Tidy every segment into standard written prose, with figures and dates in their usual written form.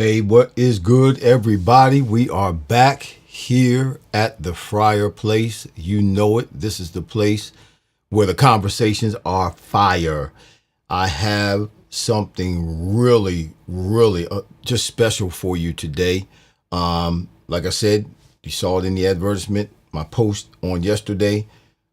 Hey, what is good, everybody? We are back here at the Fryar Place. You know it. This is the place where the conversations are fire. I have something really just special for you today. Like I said, you saw it in the advertisement, my post on yesterday.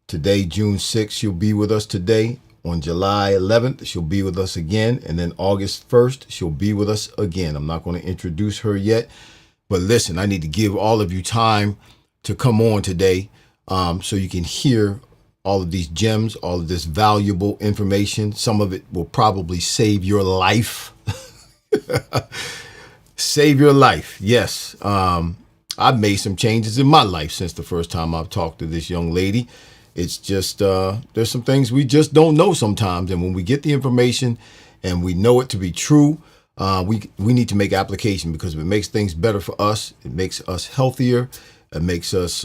Today, June 6th, she'll be with us today. On July 11th, she'll be with us again. And then August 1st, she'll be with us again. I'm not going to introduce her yet. But listen, I need to give all of you time to come on today so you can hear all of these gems, all of this valuable information. Some of it will probably save your life. Save your life. Yes. I've made some changes in my life since the first time I've talked to this young lady. It's just there's some things we just don't know sometimes. And when we get the information and we know it to be true, we need to make application because it makes things better for us. It makes us healthier. It makes us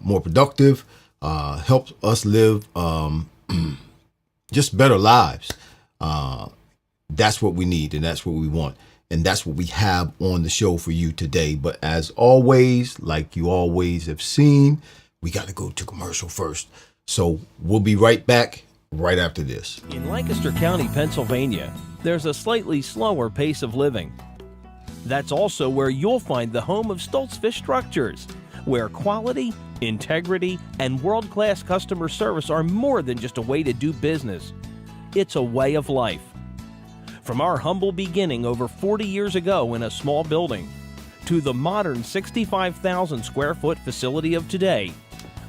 more productive, helps us live just better lives. That's what we need and that's what we want. And that's what we have on the show for you today. But as always, like you always have seen, we got to go to commercial first. So we'll be right back right after this. In Lancaster County, Pennsylvania, there's a slightly slower pace of living. That's also where you'll find the home of Stoltz Fish Structures, where quality, integrity, and world-class customer service are more than just a way to do business. It's a way of life. From our humble beginning over 40 years ago in a small building, to the modern 65,000 square foot facility of today,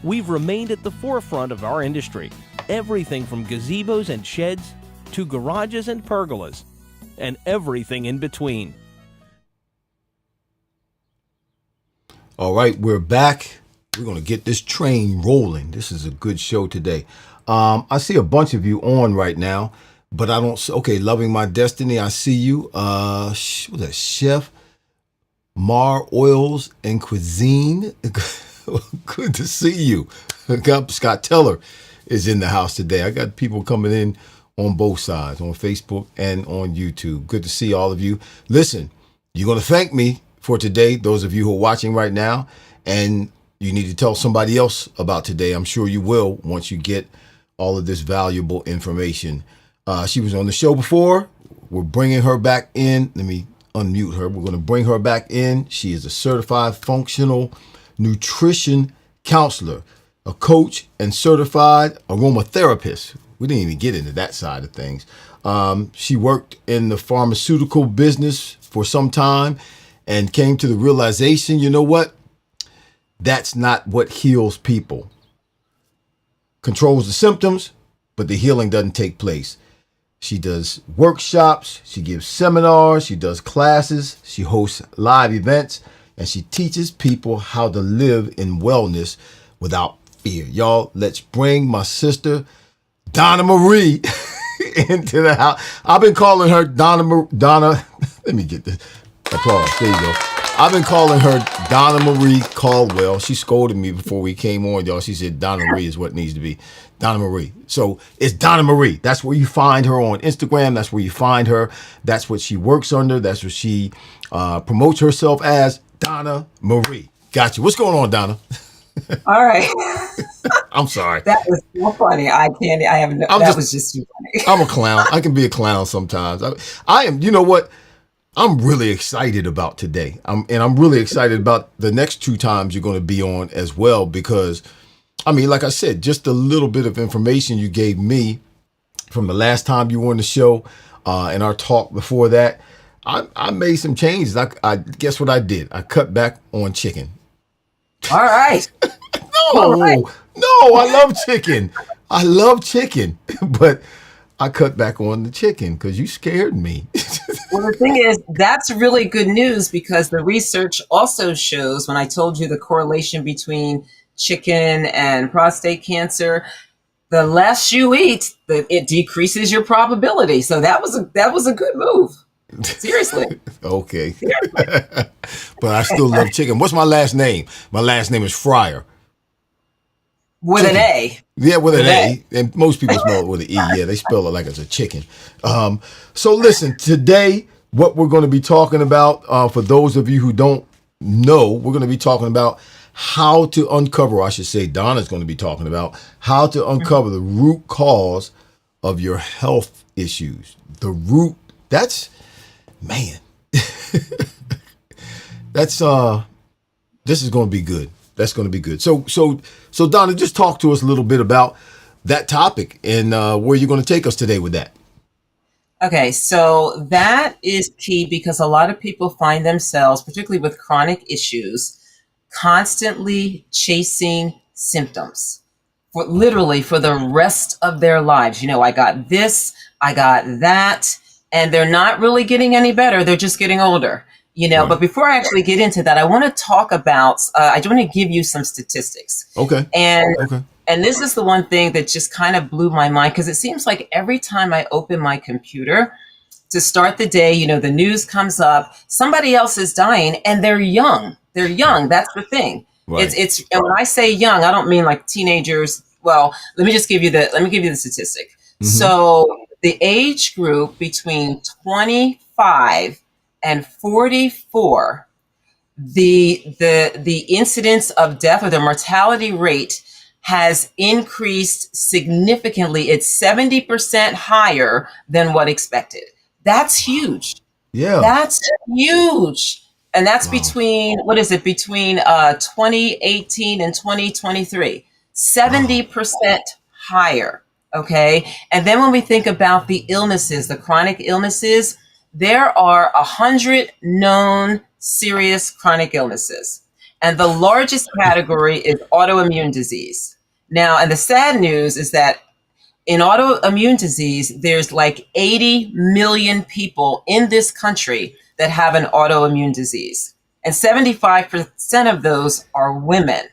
we've remained at the forefront of our industry. Everything from gazebos and sheds to garages and pergolas, and everything in between. All right, we're back. We're going to get this train rolling. This is a good show today. I see a bunch of you on right now, but I don't. Okay, Loving My Destiny, I see you. What's that, Chef? Mar Oils and Cuisine. Good to see you. Scott Teller is in the house today. I got people coming in on both sides, on Facebook and on YouTube. Good to see all of you. Listen, you're going to thank me for today, those of you who are watching right now, and you need to tell somebody else about today. I'm sure you will once you get all of this valuable information. She was on the show before. We're bringing her back in. Let me unmute her. We're going to bring her back in. She is a certified functional nutrition counselor, a coach, and certified aromatherapist. We didn't even get into that side of things. She worked in the pharmaceutical business for some time and came to the realization, you know what? That's not what heals people. Controls the symptoms, but the healing doesn't take place. She does workshops, she gives seminars, she does classes, she hosts live events, and she teaches people how to live in wellness without fear. Y'all, let's bring my sister, Donna Marie, into the house. I've been calling her Donna, let me get this applause. There you go. I've been calling her Donna Marie Caldwell. She scolded me before we came on, y'all. She said Donna Marie is what it needs to be. Donna Marie. So it's Donna Marie. That's where you find her on Instagram. That's where you find her. That's what she works under. That's what she promotes herself as, Donna Marie. Gotcha. What's going on, Donna? All right. I'm sorry. That was so funny. That was just too funny. I'm a clown. I can be a clown sometimes. I am, you know what? I'm really excited about today. I'm really excited about the next two times you're going to be on as well, because, I mean, like I said, just a little bit of information you gave me from the last time you were on the show and our talk before that. I made some changes. I guess what I did? I cut back on chicken. All right. No, I love chicken. I love chicken, but I cut back on the chicken because you scared me. Well, the thing is, that's really good news because the research also shows, when I told you the correlation between chicken and prostate cancer, the less you eat, it decreases your probability. So that was a good move. Seriously. Okay. Seriously. But I still love chicken. What's my last name? My last name is Fryar. With chicken. An A. Yeah, with an A. And most people spell it with an E. Yeah, they spell it like it's a chicken. So listen, today what we're going to be talking about, for those of you who don't know, we're going to be talking about how to uncover, or I should say Donna's going to be talking about how to uncover the root cause of your health issues. The root, that's, man, that's, this is going to be good. That's going to be good. So Donna, just talk to us a little bit about that topic and where you're going to take us today with that. Okay, so that is key because a lot of people find themselves, particularly with chronic issues, constantly chasing symptoms for literally for the rest of their lives. You know, I got this, I got that, and they're not really getting any better. They're just getting older. You know, Right. but before I actually get into that, I want to talk about, I want to give you some statistics. Okay. And Okay. and this is the one thing that just kind of blew my mind because it seems like every time I open my computer to start the day, you know, the news comes up, somebody else is dying and they're young. They're young. That's the thing. Right. It's and when I say young, I don't mean like teenagers. Well, let me give you the statistic. So the age group between 25 and 44, the incidence of death or the mortality rate has increased significantly. It's 70% higher than what expected. That's huge. Yeah. That's huge. And that's Wow. between, what is it, between 2018 and 2023. 70% higher. Okay. And then when we think about the illnesses, the chronic illnesses, there are 100 known serious chronic illnesses. And the largest category is autoimmune disease. Now, and the sad news is that in autoimmune disease, there's like 80 million people in this country that have an autoimmune disease. And 75% of those are women.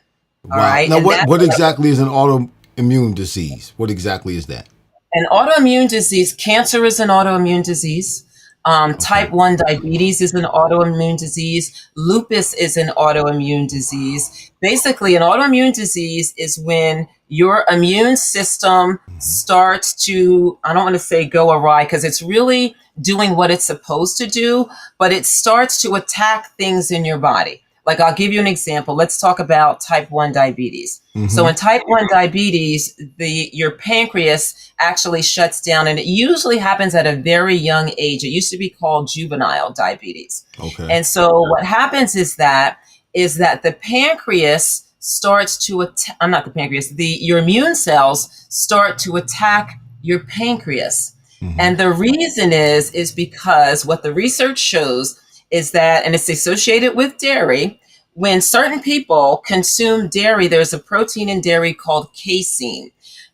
Wow. All right. Now, And what exactly is an autoimmune disease? What exactly is that? an autoimmune disease, cancer is an autoimmune disease. Type 1 diabetes is an autoimmune disease. Lupus is an autoimmune disease. Basically, an autoimmune disease is when your immune system starts to, I don't want to say go awry because it's really doing what it's supposed to do, but it starts to attack things in your body. Like I'll give you an example. Let's talk about type 1 diabetes. So in type 1 diabetes, your pancreas actually shuts down, and it usually happens at a very young age. It used to be called juvenile diabetes. Okay. And so what happens is that the pancreas starts to not the pancreas, your immune cells start to attack your pancreas. And the reason is because what the research shows is that, and it's associated with dairy, when certain people consume dairy, there's a protein in dairy called casein.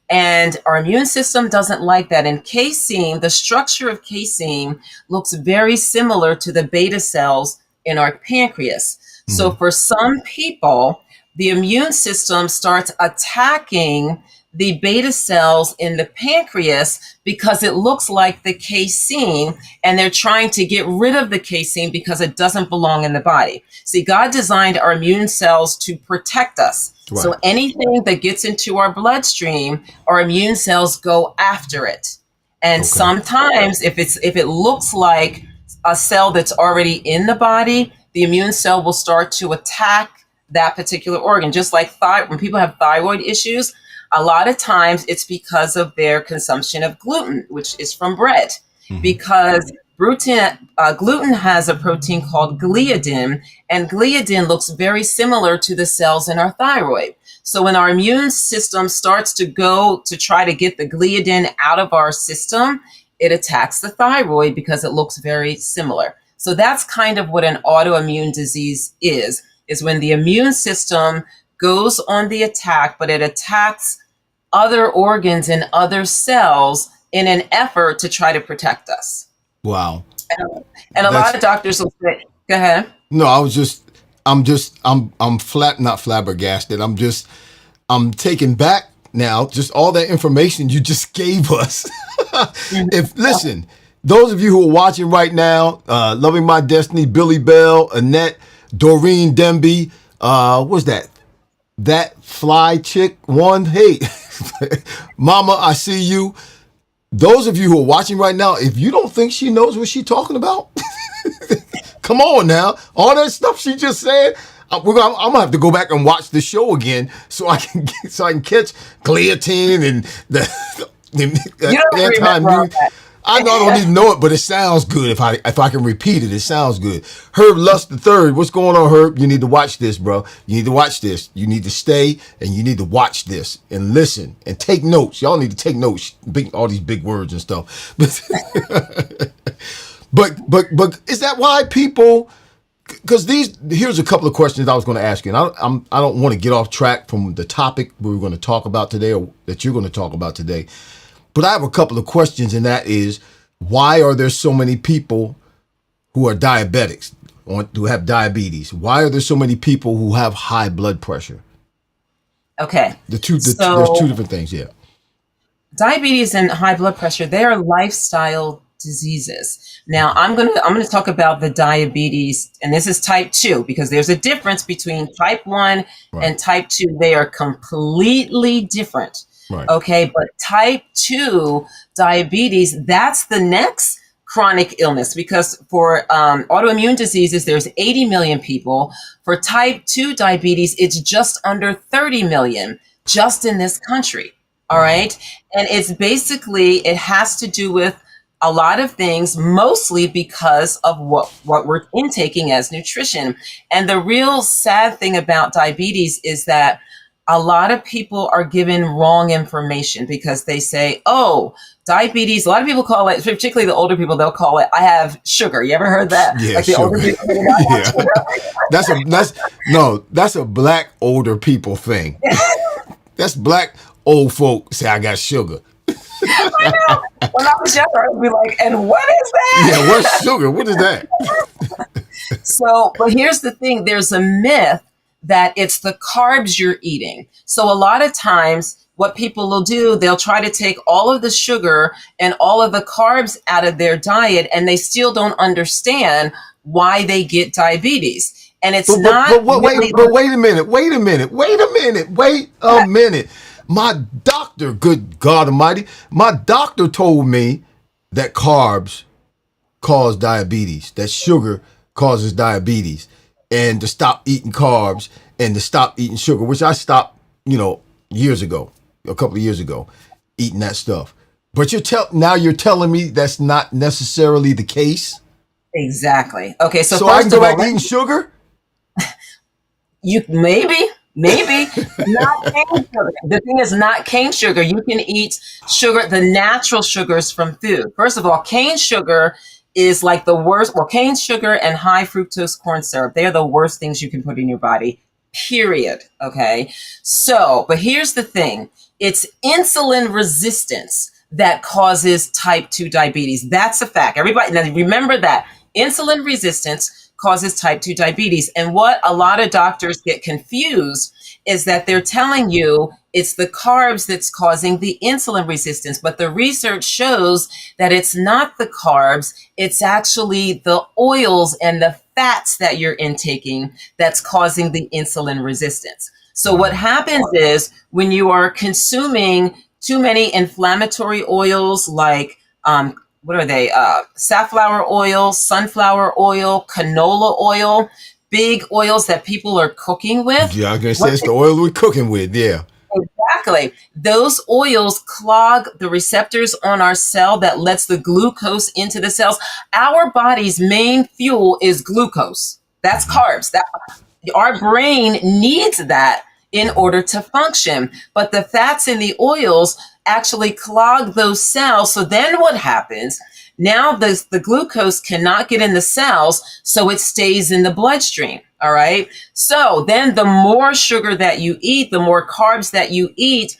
And our immune system doesn't like that. And casein, the structure of casein looks very similar to the beta cells in our pancreas. So for some people, the immune system starts attacking the beta cells in the pancreas because it looks like the casein, and they're trying to get rid of the casein because it doesn't belong in the body. See, God designed our immune cells to protect us. Right. So anything that gets into our bloodstream, our immune cells go after it. And sometimes if it looks like a cell that's already in the body, the immune cell will start to attack that particular organ. Just like when people have thyroid issues, a lot of times it's because of their consumption of gluten, which is from bread, because gluten has a protein called gliadin, and gliadin looks very similar to the cells in our thyroid. So when our immune system starts to go to try to get the gliadin out of our system, it attacks the thyroid because it looks very similar. So that's kind of what an autoimmune disease is when the immune system goes on the attack, but it attacks other organs and other cells in an effort to try to protect us. Wow. And a lot of doctors will say, go ahead. No, I'm not flabbergasted. I'm taken back now. Just all that information you just gave us. Listen, those of you who are watching right now, Loving My Destiny, Billy Bell, Annette, Doreen Demby, what's that? That fly chick one. Hey, Mama, I see you. Those of you who are watching right now, if you don't think she knows what she's talking about, Come on now, all that stuff she just said. I'm gonna have to go back and watch the show again so I can catch gliatine and the You don't remember all anti-immune. that. I know I don't even know it, but it sounds good. If I can repeat it, it sounds good. Herb Lust the Third, what's going on, Herb? You need to watch this, bro. You need to watch this. You need to stay and you need to watch this and listen and take notes. Y'all need to take notes. All these big words and stuff. But is that why people? Because here's a couple of questions I was going to ask you, and I don't want to get off track from the topic we were going to talk about today, or that you're going to talk about today. But I have a couple of questions, and that is, why are there so many people who are diabetics, who have diabetes? Why are there so many people who have high blood pressure? Okay. There's two different things, yeah. Diabetes and high blood pressure, they are lifestyle diseases. Now, I'm going to talk about the diabetes, and this is type 2, because there's a difference between type 1 and type 2. They are completely different. Right. Okay, but type 2 diabetes, that's the next chronic illness, because for autoimmune diseases, there's 80 million people. For type 2 diabetes, it's just under 30 million just in this country. All right. And it's basically, it has to do with a lot of things, mostly because of what we're intaking as nutrition. And the real sad thing about diabetes is that a lot of people are given wrong information, because they say, oh, diabetes, a lot of people call it, particularly the older people, they'll call it, I have sugar. You ever heard that? Yeah, like the sugar. older people, I have sugar. That's a black older people thing. That's black old folk say, I got sugar. I know. When I was younger, I'd be like, and what is that? Yeah, what's sugar? What is that? So, but here's the thing. There's a myth that it's the carbs you're eating. So a lot of times what people will do, they'll try to take all of the sugar and all of the carbs out of their diet, and they still don't understand why they get diabetes. And it's not. Wait a minute. My doctor, good God Almighty, my doctor told me that carbs cause diabetes, that sugar causes diabetes, and to stop eating carbs and to stop eating sugar, which I stopped, years ago, a couple of years ago, eating that stuff. But now you're telling me that's not necessarily the case? Exactly. Okay, so I can go back eating sugar? You maybe not cane sugar. The thing is not cane sugar. You can eat sugar, the natural sugars from food. First of all, cane sugar is like the worst. Well, cane sugar and high fructose corn syrup, they are the worst things you can put in your body, period. Okay. So, but here's the thing. It's insulin resistance that causes type 2 diabetes. That's a fact. Everybody, now remember that insulin resistance causes type 2 diabetes. And what a lot of doctors get confused is that they're telling you it's the carbs that's causing the insulin resistance. But the research shows that it's not the carbs, it's actually the oils and the fats that you're intaking that's causing the insulin resistance. So what happens is when you are consuming too many inflammatory oils like what are they? Safflower oil, sunflower oil, canola oil, big oils that people are cooking with. Yeah, I was going to say it's the oil we're cooking with, yeah. Exactly. Those oils clog the receptors on our cell that lets the glucose into the cells. Our body's main fuel is glucose. That's carbs. Our brain needs that in order to function. But the fats and the oils actually clog those cells. So then what happens? Now the glucose cannot get in the cells, so it stays in the bloodstream. All right. So then the more sugar that you eat, the more carbs that you eat,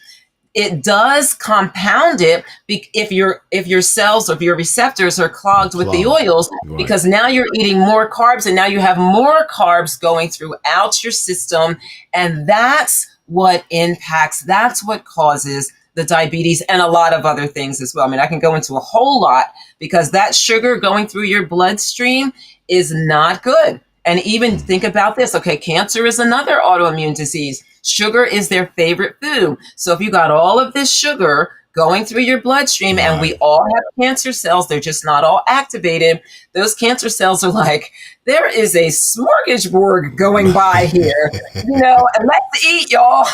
it does compound it if your cells or if your receptors are clogged with the oils, right. Because now you're eating more carbs and now you have more carbs going throughout your system. And that's what impacts, that's what causes the diabetes and a lot of other things as well. I mean, I can go into a whole lot because that sugar going through your bloodstream is not good. And even think about this. Okay, cancer is another autoimmune disease. Sugar is their favorite food. So if you got all of this sugar going through your bloodstream, and we Right. all have cancer cells. They're just not all activated. Those cancer cells are like, there is a smorgasbord going by here, and let's eat, y'all.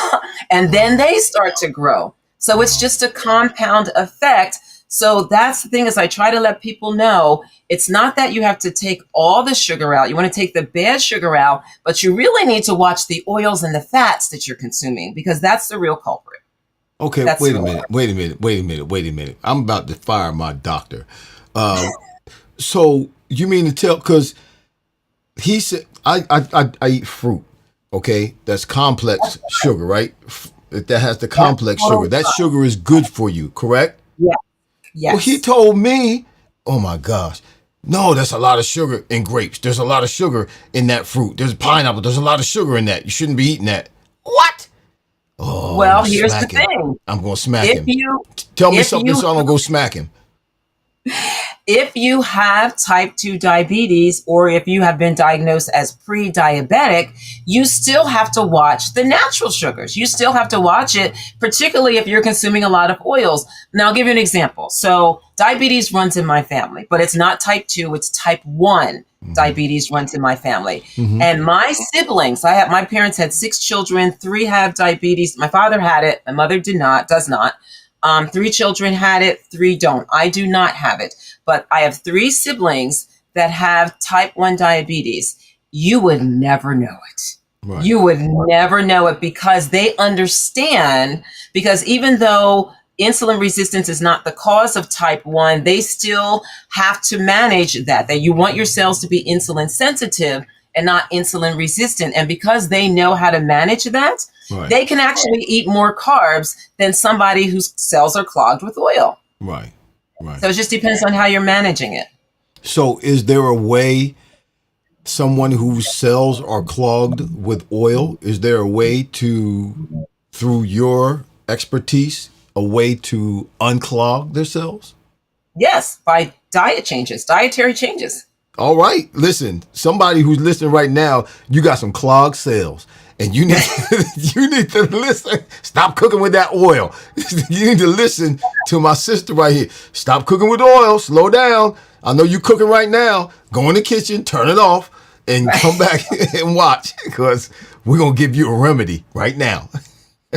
And then they start to grow. So it's just a compound effect. So that's the thing, is I try to let people know it's not that you have to take all the sugar out. You want to take the bad sugar out, but you really need to watch the oils and the fats that you're consuming, because that's the real culprit. Okay, That's wait a real. minute. I'm about to fire my doctor. So you mean to tell, because he said, I eat fruit, okay? That's complex sugar, right? That has the complex sugar. That sugar is good for you, correct? Yeah. Well, he Yes. told me, oh my gosh, no, there's a lot of sugar in grapes. There's a lot of sugar in that fruit. There's pineapple. There's a lot of sugar in that. You shouldn't be eating that. What? Oh, I'm Well, gonna here's the smack him. thing. I'm gonna smack If him. you Tell me if something you so I'm gonna go smack him. if you have type 2 diabetes, or if you have been diagnosed as pre-diabetic, you still have to watch the natural sugars. You still have to watch it, particularly if you're consuming a lot of oils. Now, I'll give you an example. So diabetes runs in my family, but it's not type 2, it's type 1. Diabetes runs in my family. And my siblings, my parents had 6 children, 3 have diabetes. My father had it, my mother does not. 3 children had it, 3 don't. I do not have it, but I have 3 siblings that have type 1 diabetes. You would never know it. Right. You would never know it, because they understand, because even though insulin resistance is not the cause of type 1, they still have to manage that you want your cells to be insulin sensitive and not insulin resistant. And because they know how to manage that, Right. they can actually eat more carbs than somebody whose cells are clogged with oil. Right. Right. So it just depends on how you're managing it. So is there a way, someone whose cells are clogged with oil, is there a way to, through your expertise, a way to unclog their cells? Yes, by dietary changes. All right. Listen, somebody who's listening right now, you got some clogged cells, and you need you need to listen. Stop cooking with that oil. You need to listen to my sister right here. Stop cooking with oil. Slow down. I know you cooking right now. Go in the kitchen, turn it off, and come back and watch, because we're gonna give you a remedy right now.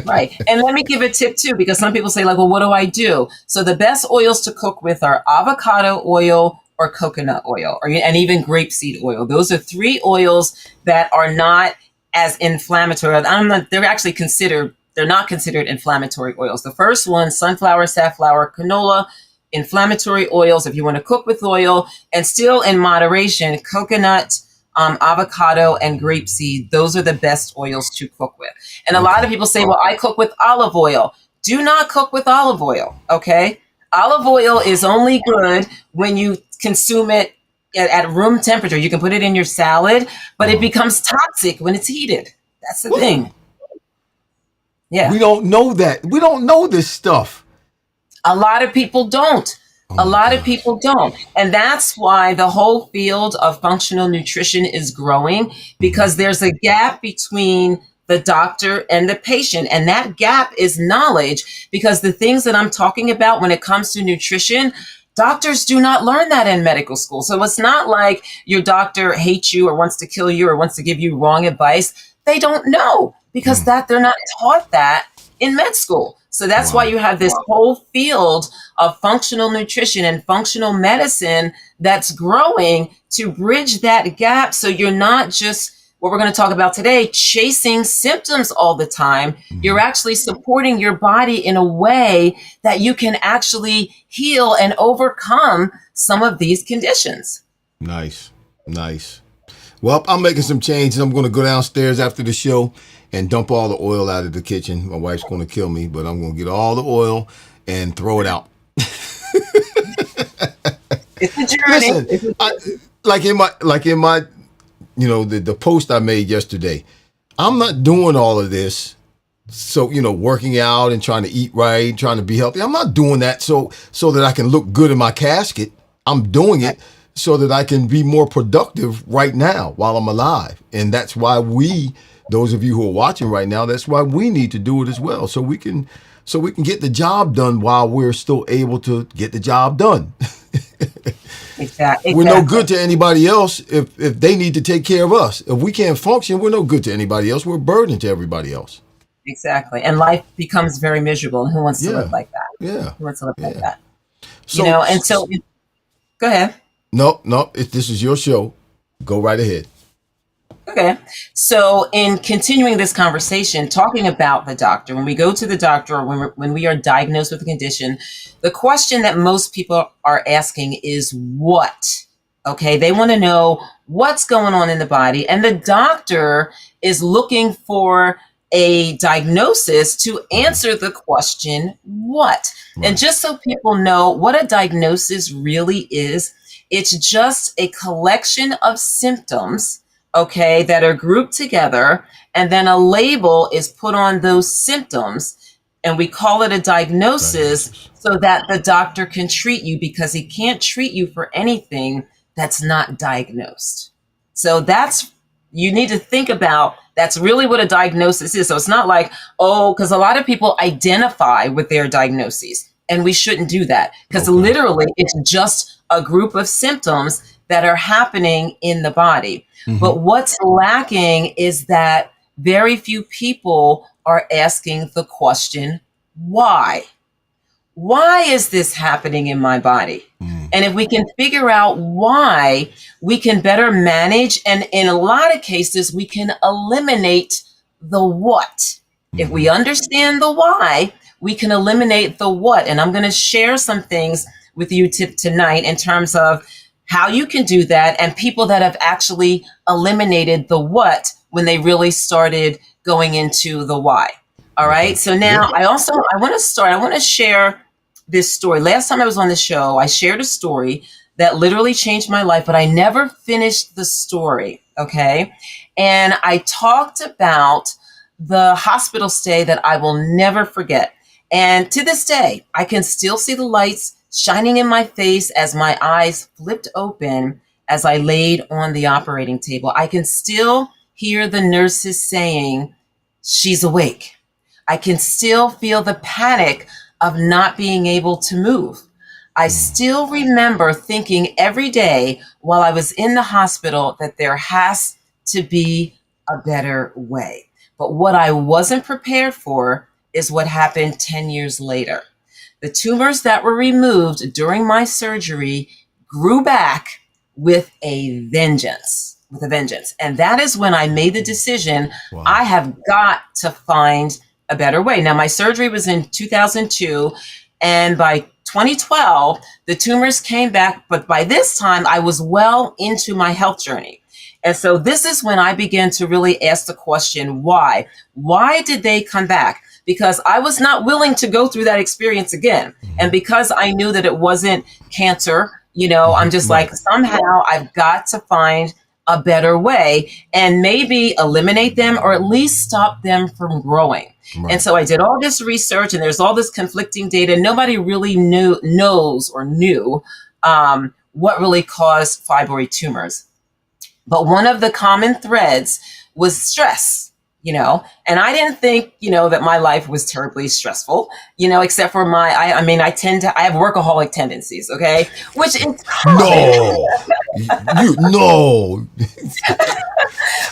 Right. And let me give a tip too, because some people say, like, well, what do I do? So the best oils to cook with are avocado oil or coconut oil, and even grapeseed oil. Those are 3 oils that are not as inflammatory. They're not considered inflammatory oils. The first one, sunflower, safflower, canola, inflammatory oils if you want to cook with oil, and still in moderation, coconut, avocado, and grapeseed. Those are the best oils to cook with. And a lot of people say, well, I cook with olive oil. Do not cook with olive oil, okay? Olive oil is only good when you consume it at room temperature. You can put it in your salad, but it becomes toxic when it's heated. That's the thing. Yeah. We don't know that. We don't know this stuff. A lot of people don't. A lot of people don't. And that's why the whole field of functional nutrition is growing, because there's a gap between the doctor and the patient. And that gap is knowledge, because the things that I'm talking about when it comes to nutrition, doctors do not learn that in medical school. So it's not like your doctor hates you or wants to kill you or wants to give you wrong advice. They don't know, because they're not taught that in med school. So that's why you have this whole field of functional nutrition and functional medicine that's growing to bridge that gap. So you're not just, what we're going to talk about today, chasing symptoms all the time. You're actually supporting your body in a way that you can actually heal and overcome some of these conditions. Nice. Well, I'm making some changes. I'm going to go downstairs after the show and dump all the oil out of the kitchen. My wife's going to kill me, but I'm going to get all the oil and throw it out. It's a journey. Listen, like in my, the post I made yesterday, I'm not doing all of this. So, working out and trying to eat right, trying to be healthy. I'm not doing that so that I can look good in my casket. I'm doing it so that I can be more productive right now while I'm alive. And that's why those of you who are watching right now, that's why we need to do it as well. So we can get the job done while we're still able to get the job done. Exactly. We're no good to anybody else if they need to take care of us. If we can't function, we're no good to anybody else. We're a burden to everybody else. Exactly. And life becomes very miserable. And who wants to live Yeah. like that? Yeah. Who wants to live like Yeah. that? So, And so go ahead. no, this is your show. Go right ahead. Okay. So, in continuing this conversation, talking about the doctor, when we go to the doctor or when we are diagnosed with a condition, the question that most people are asking is what? Okay. They want to know what's going on in the body. And the doctor is looking for a diagnosis to answer the question, what? Right. And just so people know what a diagnosis really is, it's just a collection of symptoms, okay, that are grouped together, and then a label is put on those symptoms, and we call it a diagnosis so that the doctor can treat you, because he can't treat you for anything that's not diagnosed. So you need to think about, that's really what a diagnosis is. So it's not like, because a lot of people identify with their diagnoses, and we shouldn't do that, because literally it's just a group of symptoms that are happening in the body. Mm-hmm. But what's lacking is that very few people are asking the question, why? Why is this happening in my body? And if we can figure out why, we can better manage. And in a lot of cases, we can eliminate the what. If we understand the why, we can eliminate the what. And I'm going to share some things with you tonight in terms of how you can do that, and people that have actually eliminated the what when they really started going into the why. All right. So now I want to share this story. Last time I was on the show, I shared a story that literally changed my life, but I never finished the story. Okay. And I talked about the hospital stay that I will never forget. And to this day, I can still see the lights shining in my face as my eyes flipped open as I laid on the operating table. I can still hear the nurses saying, "She's awake." I can still feel the panic of not being able to move. I still remember thinking every day while I was in the hospital that there has to be a better way. But what I wasn't prepared for is what happened 10 years later. The tumors that were removed during my surgery grew back with a vengeance. And that is when I made the decision, I have got to find a better way. Now, my surgery was in 2002, and by 2012, the tumors came back. But by this time, I was well into my health journey. And so this is when I began to really ask the question, why? Why did they come back? Because I was not willing to go through that experience again. And because I knew that it wasn't cancer, I'm just like, somehow I've got to find a better way and maybe eliminate them or at least stop them from growing. Right. And so I did all this research, and there's all this conflicting data. Nobody really knew what really caused fibroid tumors. But one of the common threads was stress, and I didn't think, that my life was terribly stressful, except for I have workaholic tendencies, okay? Which is common. No.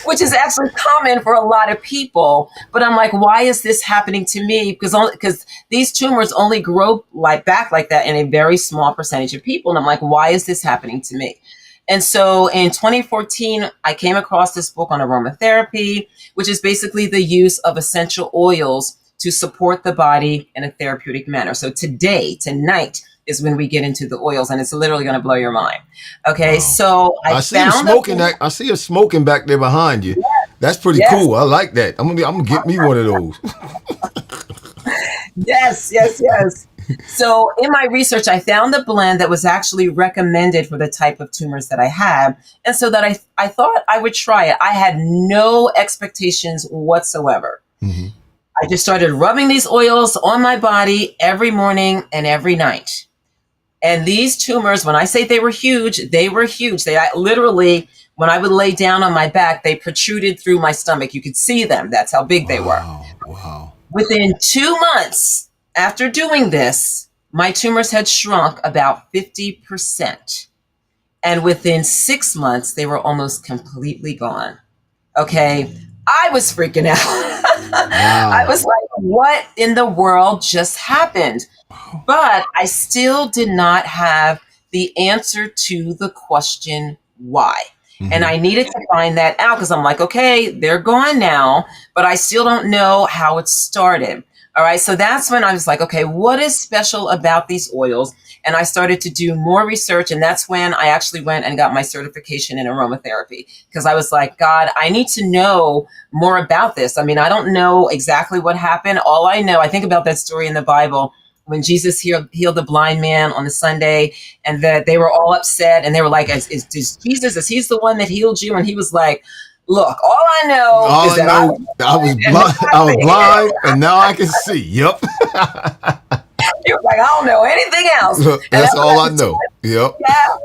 Which is actually common for a lot of people. But I'm like, why is this happening to me? Because these tumors only grow back like that in a very small percentage of people. And I'm like, why is this happening to me? And so in 2014, I came across this book on aromatherapy, which is basically the use of essential oils to support the body in a therapeutic manner. So tonight is when we get into the oils, and it's literally going to blow your mind. Okay, wow. So I see you smoking. I see you smoking back there behind you. Yes. That's pretty cool. I like that. I'm gonna get me one of those. Yes. So in my research, I found a blend that was actually recommended for the type of tumors that I had. And so that I thought I would try it. I had no expectations whatsoever. Mm-hmm. I just started rubbing these oils on my body every morning and every night. And these tumors, when I say they were huge, they were huge. They literally, when I would lay down on my back, they protruded through my stomach. You could see them. That's how big they were. Wow. Within 2 months after doing this, my tumors had shrunk about 50%. And within 6 months, they were almost completely gone. Okay. I was freaking out. I was like, what in the world just happened? But I still did not have the answer to the question why. And I needed to find that out because I'm like, okay, they're gone now, but I still don't know how it started. All right. So that's when I was like, okay, what is special about these oils? And I started to do more research. And that's when I actually went and got my certification in aromatherapy because I was like, God, I need to know more about this. I mean, I don't know exactly what happened. All I know, I think about that story in the Bible when Jesus healed the blind man on the Sunday, and that they were all upset, and they were like, is Jesus, is he the one that healed you? And he was like, look, all I know is that I was blind. I was blind, and now I can see. Yep. He was like, I don't know anything else. That's all I know. Yep. Yeah.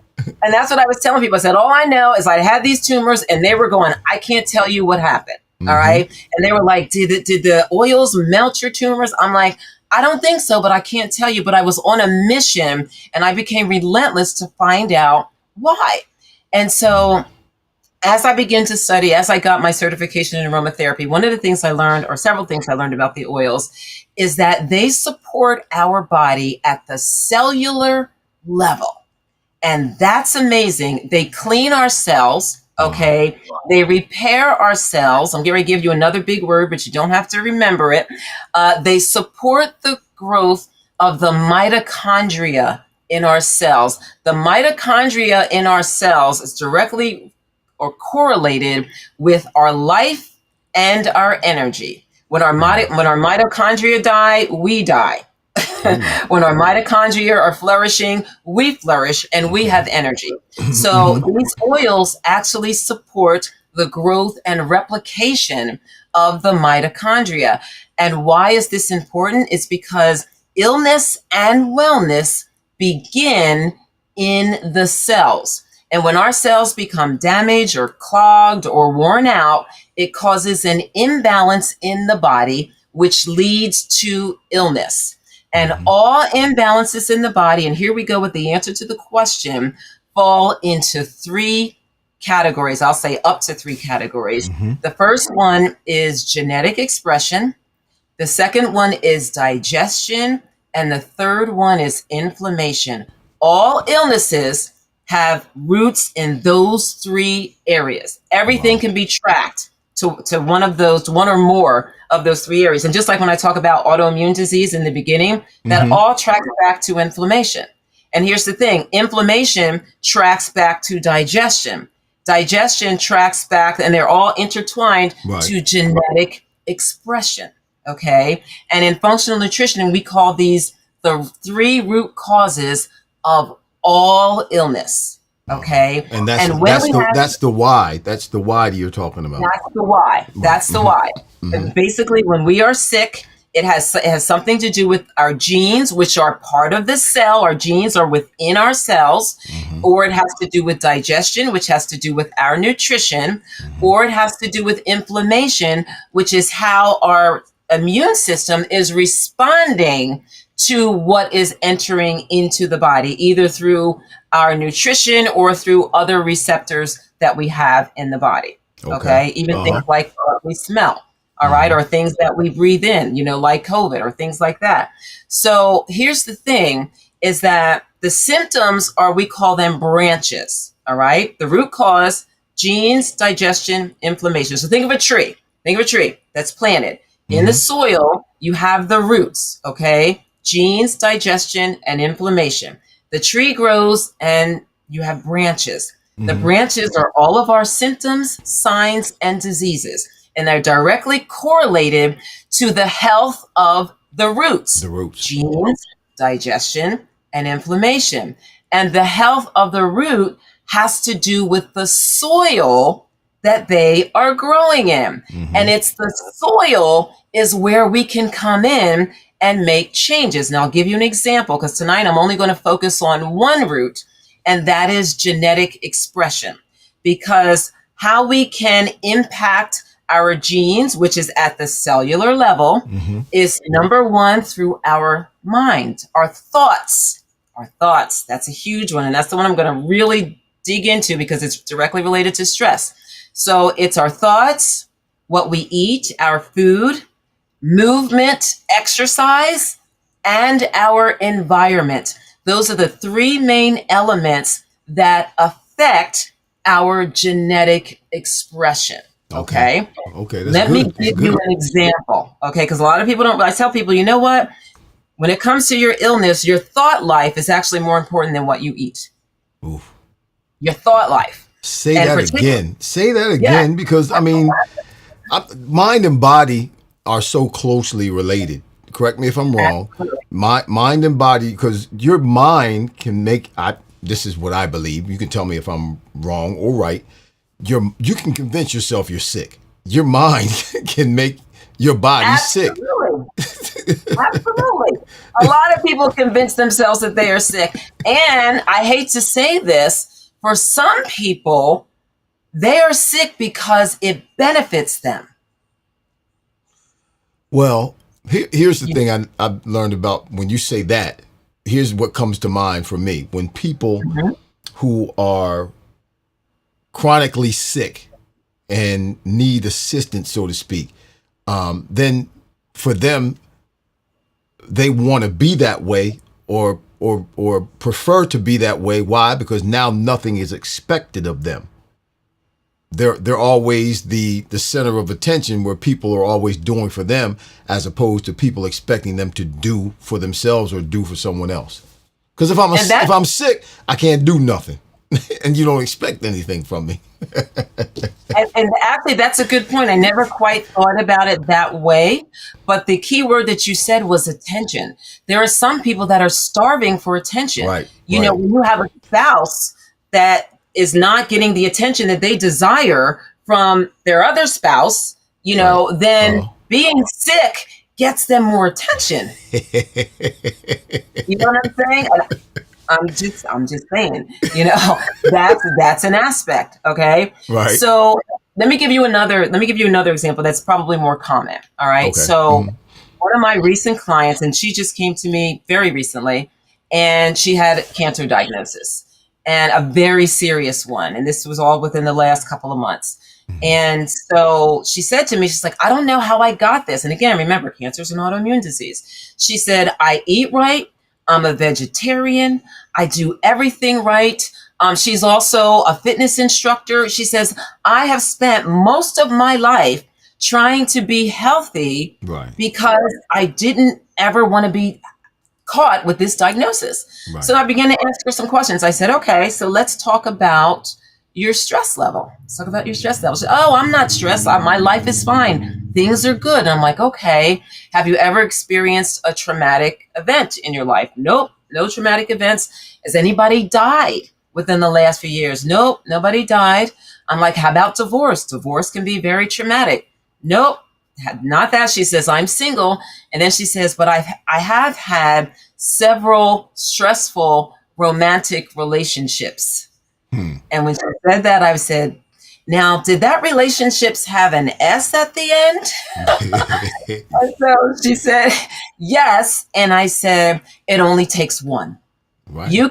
And that's what I was telling people. I said, all I know is I had these tumors, and they were going, I can't tell you what happened. All right. And they were like, did the oils melt your tumors? I'm like, I don't think so, but I can't tell you. But I was on a mission, and I became relentless to find out why. And so as I began to study, as I got my certification in aromatherapy, one of the things I learned, or several things I learned about the oils, is that they support our body at the cellular level. And that's amazing. They clean our cells. Okay. They repair our cells. I'm going to give you another big word, but you don't have to remember it. They support the growth of the mitochondria in our cells. The mitochondria in our cells is directly or correlated with our life and our energy. When our mitochondria die, we die. When our mitochondria are flourishing, we flourish and we have energy. So these oils actually support the growth and replication of the mitochondria. And why is this important? It's because illness and wellness begin in the cells. And when our cells become damaged or clogged or worn out, it causes an imbalance in the body, which leads to illness. And all imbalances in the body, and here we go with the answer to the question, fall into 3 categories. I'll say up to 3 categories. The first one is genetic expression. The second one is digestion. And the third one is inflammation. All illnesses have roots in those 3 areas. Everything can be tracked to one of those, one or more of those 3 areas. And just like when I talk about autoimmune disease in the beginning, that all tracks back to inflammation. And here's the thing, inflammation tracks back to digestion. Digestion tracks back, and they're all intertwined to genetic expression. Okay. And in functional nutrition, we call these the 3 root causes of all illness. Okay. And that's the why. That's the why that you're talking about. That's the why. That's the why. Basically, when we are sick, it has something to do with our genes, which are part of the cell. Our genes are within our cells, or it has to do with digestion, which has to do with our nutrition, or it has to do with inflammation, which is how our immune system is responding to what is entering into the body, either through our nutrition or through other receptors that we have in the body. Okay. Even things like we smell. All right. Or things that we breathe in, like COVID or things like that. So here's the thing is that the symptoms are, we call them branches. All right. The root cause, genes, digestion, inflammation. So think of a tree. Think of a tree that's planted in the soil. You have the roots. Okay. Genes, digestion, and inflammation. The tree grows and you have branches. The branches are all of our symptoms, signs, and diseases. And they're directly correlated to the health of the roots. The roots. Genes, digestion, and inflammation. And the health of the root has to do with the soil that they are growing in. And it's the soil is where we can come in and make changes. And I'll give you an example, because tonight I'm only going to focus on one root, and that is genetic expression. Because how we can impact our genes, which is at the cellular level, is number one, through our mind, our thoughts. Our thoughts. That's a huge one. And that's the one I'm going to really dig into because it's directly related to stress. So it's our thoughts, what we eat, our food, movement, exercise, and our environment. Those are the three main elements that affect our genetic expression. Okay. Okay. Let me give you an example. Okay. Because a lot of people don't, I tell people, you know what? When it comes to your illness, your thought life is actually more important than what you eat. Oof. Your thought life. Say that again. Say that again, because I mean, mind and body are so closely related. Correct me if I'm wrong. Mind and body, because your mind can make. This is what I believe. You can tell me if I'm wrong or right. You can convince yourself you're sick. Your mind can make your body sick. Absolutely. A lot of people convince themselves that they are sick. And I hate to say this, for some people, they are sick because it benefits them. Well, here's the thing I've learned about when you say that. Here's what comes to mind for me. When people who are chronically sick and need assistance, so to speak, then for them, they want to be that way or prefer to be that way. Why? Because now nothing is expected of them. They're always the center of attention, where people are always doing for them, as opposed to people expecting them to do for themselves or do for someone else. Because if I'm sick, I can't do nothing, and you don't expect anything from me. and actually, that's a good point. I never quite thought about it that way. But the key word that you said was attention. There are some people that are starving for attention. Right. You know, when you have a spouse that is not getting the attention that they desire from their other spouse, you know, then being sick gets them more attention. You know what I'm saying? I'm just saying, you know, that's an aspect. Okay. Right. So let me give you another example that's probably more common. All right. Okay. So one of my recent clients, and she just came to me very recently, and she had cancer diagnosis, and a very serious one. And this was all within the last couple of months. And so she said to me, she's like, I don't know how I got this. And again, remember, cancer is an autoimmune disease. She said, I eat right. I'm a vegetarian. I do everything right. She's also a fitness instructor. She says, I have spent most of my life trying to be healthy because I didn't ever want to be caught with this diagnosis. Right. So I began to ask her some questions. I said, okay, so let's talk about your stress level. Let's talk about your stress level. She said, oh, I'm not stressed. My life is fine. Things are good. And I'm like, okay, have you ever experienced a traumatic event in your life? Nope, no traumatic events. Has anybody died within the last few years? Nope, nobody died. I'm like, how about divorce? Divorce can be very traumatic. Nope. Not that. She says, I'm single. And then she says, but I have had several stressful romantic relationships. And when she said that, I said, now, did that relationships have an S at the end? And so she said, yes. And I said, it only takes one. Right. Your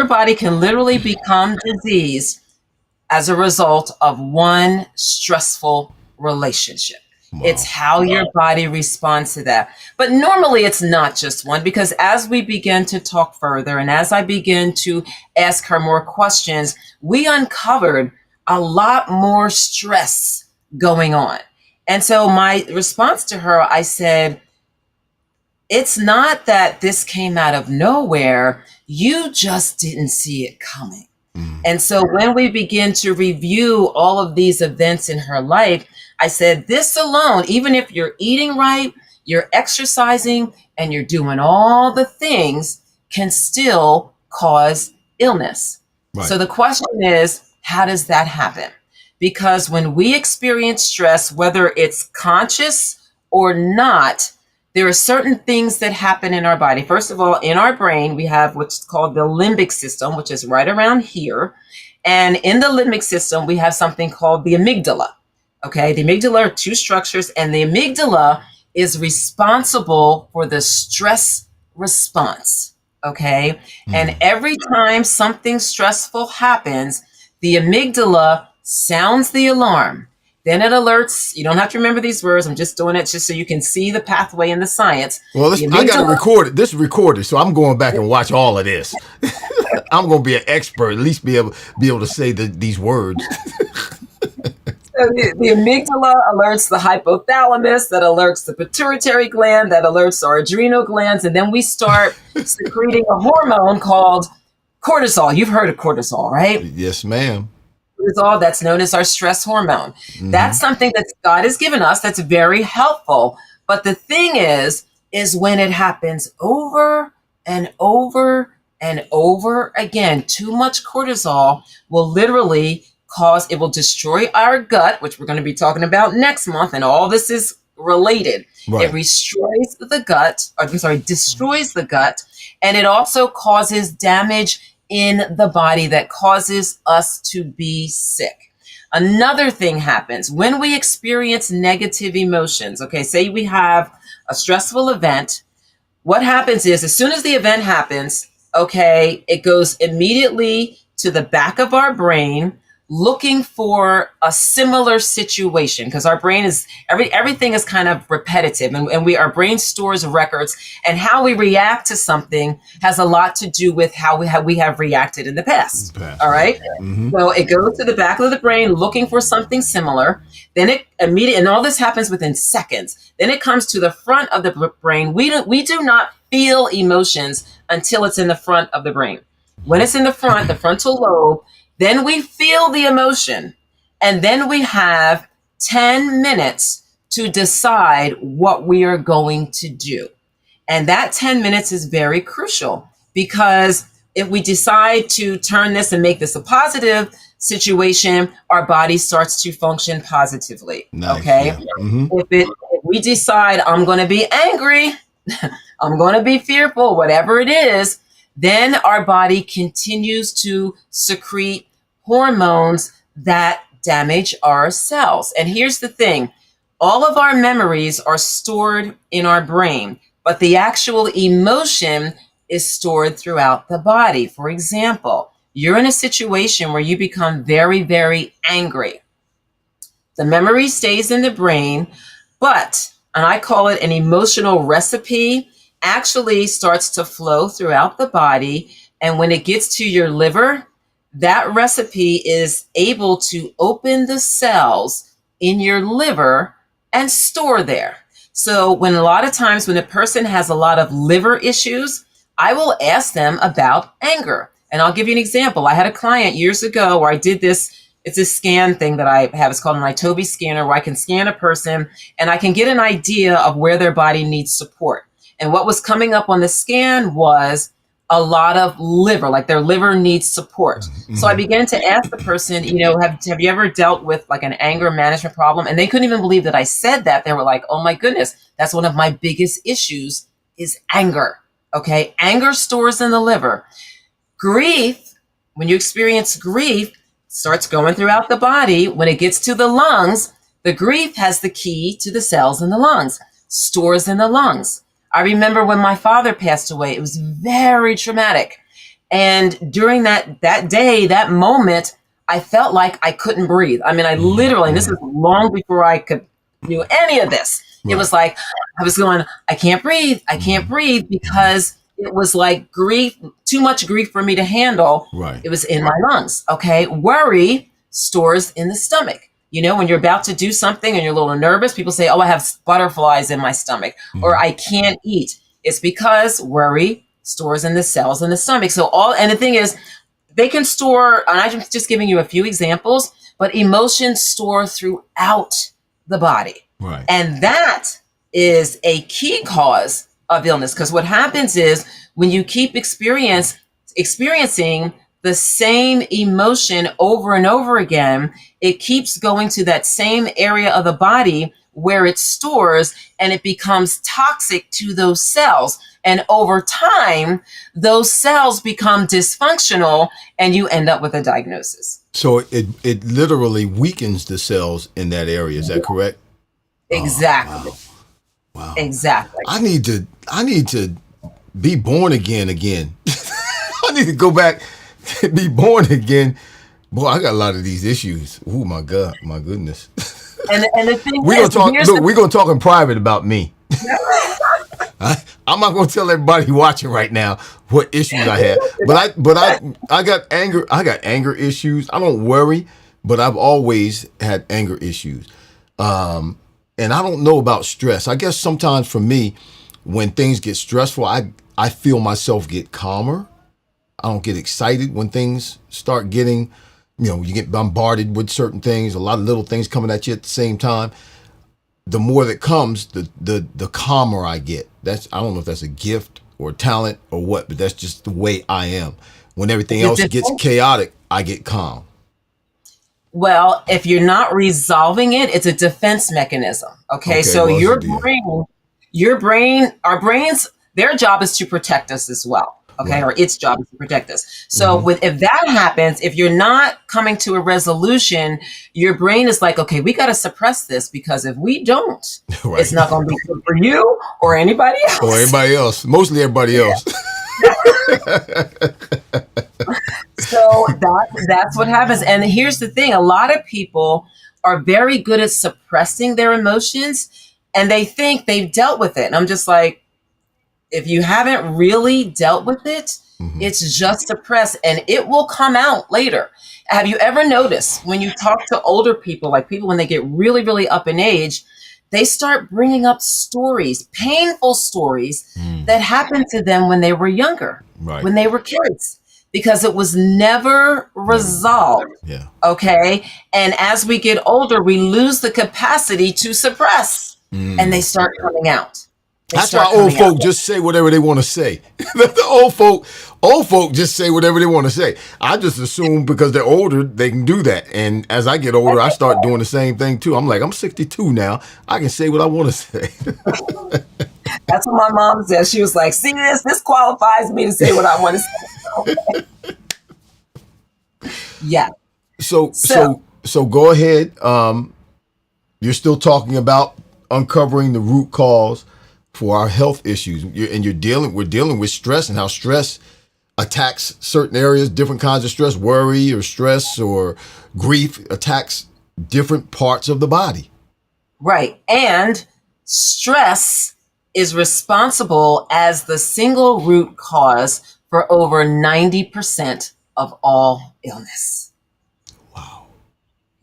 body can literally become diseased as a result of one stressful relationship. Wow. It's how your body responds to that. But normally it's not just one, because as we begin to talk further and as I begin to ask her more questions, we uncovered a lot more stress going on. And so my response to her, I said, it's not that this came out of nowhere. You just didn't see it coming. And so when we begin to review all of these events in her life, I said, this alone, even if you're eating right, you're exercising, and you're doing all the things, can still cause illness. Right. So the question is, How does that happen? Because when we experience stress, whether it's conscious or not, there are certain things that happen in our body. First of all, in our brain, we have what's called the limbic system, which is right around here. And in the limbic system, we have something called the amygdala. Okay, the amygdala are two structures, and the amygdala is responsible for the stress response. Okay, and every time something stressful happens, the amygdala sounds the alarm. Then it alerts. You don't have to remember these words. I'm just doing it just so you can see the pathway in the science. Well, The I got to amygdala- record it. This is recorded, so I'm going back and watch all of this. I'm going to be an expert, at least be able to say these words. So the amygdala alerts the hypothalamus, that alerts the pituitary gland, that alerts our adrenal glands, and then we start secreting a hormone called cortisol. You've heard of cortisol, right? Yes, ma'am. Cortisol, that's known as our stress hormone. That's something that God has given us that's very helpful. But the thing is when it happens over and over and over again, too much cortisol will literally it will destroy our gut, which we're going to be talking about next month. And all this is related. Right. It destroys the gut, and it also causes damage in the body that causes us to be sick. Another thing happens when we experience negative emotions. Okay, say we have a stressful event. What happens is, as soon as the event happens, okay, it goes immediately to the back of our brain, looking for a similar situation, because our brain is everything is kind of repetitive, and our brain stores records, and how we react to something has a lot to do with how we have reacted in the past. All right. So it goes to the back of the brain looking for something similar. Then it immediately, and all this happens within seconds. Then it comes to the front of the brain. We do not feel emotions until it's in the front of the brain. When it's in the front, the frontal lobe, then we feel the emotion, and then we have 10 minutes to decide what we are going to do. And that 10 minutes is very crucial, because if we decide to turn this and make this a positive situation, our body starts to function positively. Nice, okay. yeah. If we decide I'm going to be angry, I'm going to be fearful, whatever it is, then our body continues to secrete hormones that damage our cells. And here's the thing. All of our memories are stored in our brain, but the actual emotion is stored throughout the body. For example, you're in a situation where you become very, very angry. The memory stays in the brain, but, and I call it an emotional recipe, actually starts to flow throughout the body. And when it gets to your liver, that recipe is able to open the cells in your liver and store there. So when a lot of times when a person has a lot of liver issues, I will ask them about anger. And I'll give you an example. I had a client years ago where I did this. It's a scan thing that I have. It's called an Itobi scanner, where I can scan a person and I can get an idea of where their body needs support. And what was coming up on the scan was a lot of liver, like their liver needs support. So I began to ask the person, have you ever dealt with like an anger management problem? And they couldn't even believe that I said that. They were like, oh my goodness, that's one of my biggest issues is anger. Okay. Anger stores in the liver. Grief, when you experience grief, starts going throughout the body. When it gets to the lungs, the grief has the key to the cells in the lungs, stores in the lungs. I remember when my father passed away, it was very traumatic. And during that day, that moment, I felt like I couldn't breathe. I mean, I literally, and this is long before I could do any of this. Right. It was like, I was going, I can't breathe, because it was like grief, too much grief for me to handle. Right. It was in my lungs. Okay. Worry stores in the stomach. When you're about to do something and you're a little nervous, people say, oh, I have butterflies in my stomach, or I can't eat. It's because worry stores in the cells in the stomach. And the thing is, they can store, and I'm just giving you a few examples, but emotions store throughout the body. Right. And that is a key cause of illness. Because what happens is when you keep experiencing the same emotion over and over again, it keeps going to that same area of the body where it stores, and it becomes toxic to those cells. And over time, those cells become dysfunctional and you end up with a diagnosis. So it literally weakens the cells in that area. Is that correct? Exactly. Oh, wow. Exactly. I need to be born again. I need to go back and be born again. Boy, I got a lot of these issues. Oh my God, my goodness. And the thing We're gonna talk. Look, we're gonna talk in private about me. I'm not gonna tell everybody watching right now what issues I have. But I got anger. I got anger issues. I don't worry, but I've always had anger issues. And I don't know about stress. I guess sometimes for me, when things get stressful, I feel myself get calmer. I don't get excited when things start getting, you get bombarded with certain things, a lot of little things coming at you at the same time. The more that comes, the calmer I get. I don't know if that's a gift or talent or what, but that's just the way I am. When everything else gets chaotic, I get calm. Well, if you're not resolving it, it's a defense mechanism. Okay. So well, your brain, our brains, their job is to protect us as well. Okay. Right. Or its job is to protect us. So if that happens, if you're not coming to a resolution, your brain is like, okay, we got to suppress this, because if we don't, right, it's not going to be good for you or anybody else. Or anybody else. Mostly everybody else. So that's what happens. And here's the thing. A lot of people are very good at suppressing their emotions, and they think they've dealt with it. And I'm just like, if you haven't really dealt with it, it's just suppressed, and it will come out later. Have you ever noticed when you talk to older people, like people when they get really, really up in age, they start bringing up stories, painful stories that happened to them when they were younger, right, when they were kids, because it was never resolved. Yeah. Okay. And as we get older, we lose the capacity to suppress, and they start coming out. That's why old folk just say whatever they want to say. The old folk just say whatever they want to say. I just assume because they're older, they can do that. And as I get older, I start doing the same thing too. I'm like, I'm 62 now. I can say what I want to say. That's what my mom said. She was like, see this qualifies me to say what I want to say. Yeah. So go ahead. You're still talking about uncovering the root cause for our health issues, we're dealing with stress and how stress attacks certain areas, different kinds of stress, worry or stress or grief attacks different parts of the body. Right. And stress is responsible as the single root cause for over 90% of all illness. Wow.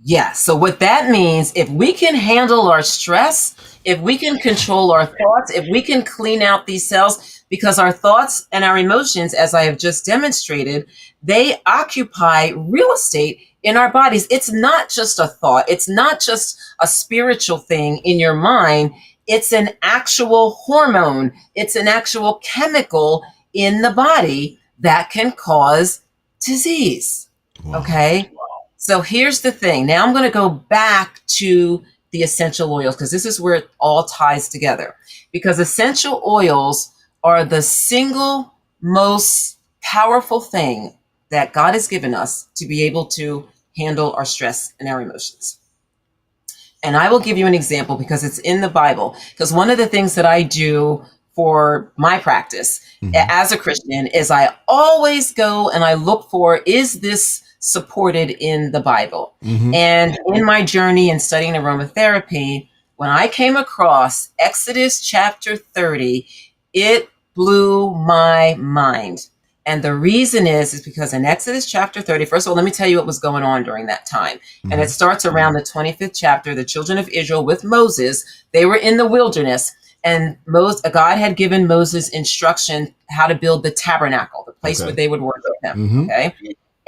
Yeah. So what that means, if we can handle our stress, if we can control our thoughts, if we can clean out these cells, because our thoughts and our emotions, as I have just demonstrated, they occupy real estate in our bodies. It's not just a thought. It's not just a spiritual thing in your mind. It's an actual hormone. It's an actual chemical in the body that can cause disease. Wow. Okay. So here's the thing. Now I'm going to go back to the essential oils, because this is where it all ties together. Because essential oils are the single most powerful thing that God has given us to be able to handle our stress and our emotions. And I will give you an example because it's in the Bible. Because one of the things that I do for my practice as a Christian is I always go and I look for, is this supported in the Bible? And in my journey in studying aromatherapy, when I came across Exodus chapter 30, it blew my mind. And the reason is because in Exodus chapter 30, first of all, let me tell you what was going on during that time. And it starts around the 25th chapter. The children of Israel with Moses, they were in the wilderness, and God had given Moses instruction how to build the tabernacle, the place where they would worship him. Okay.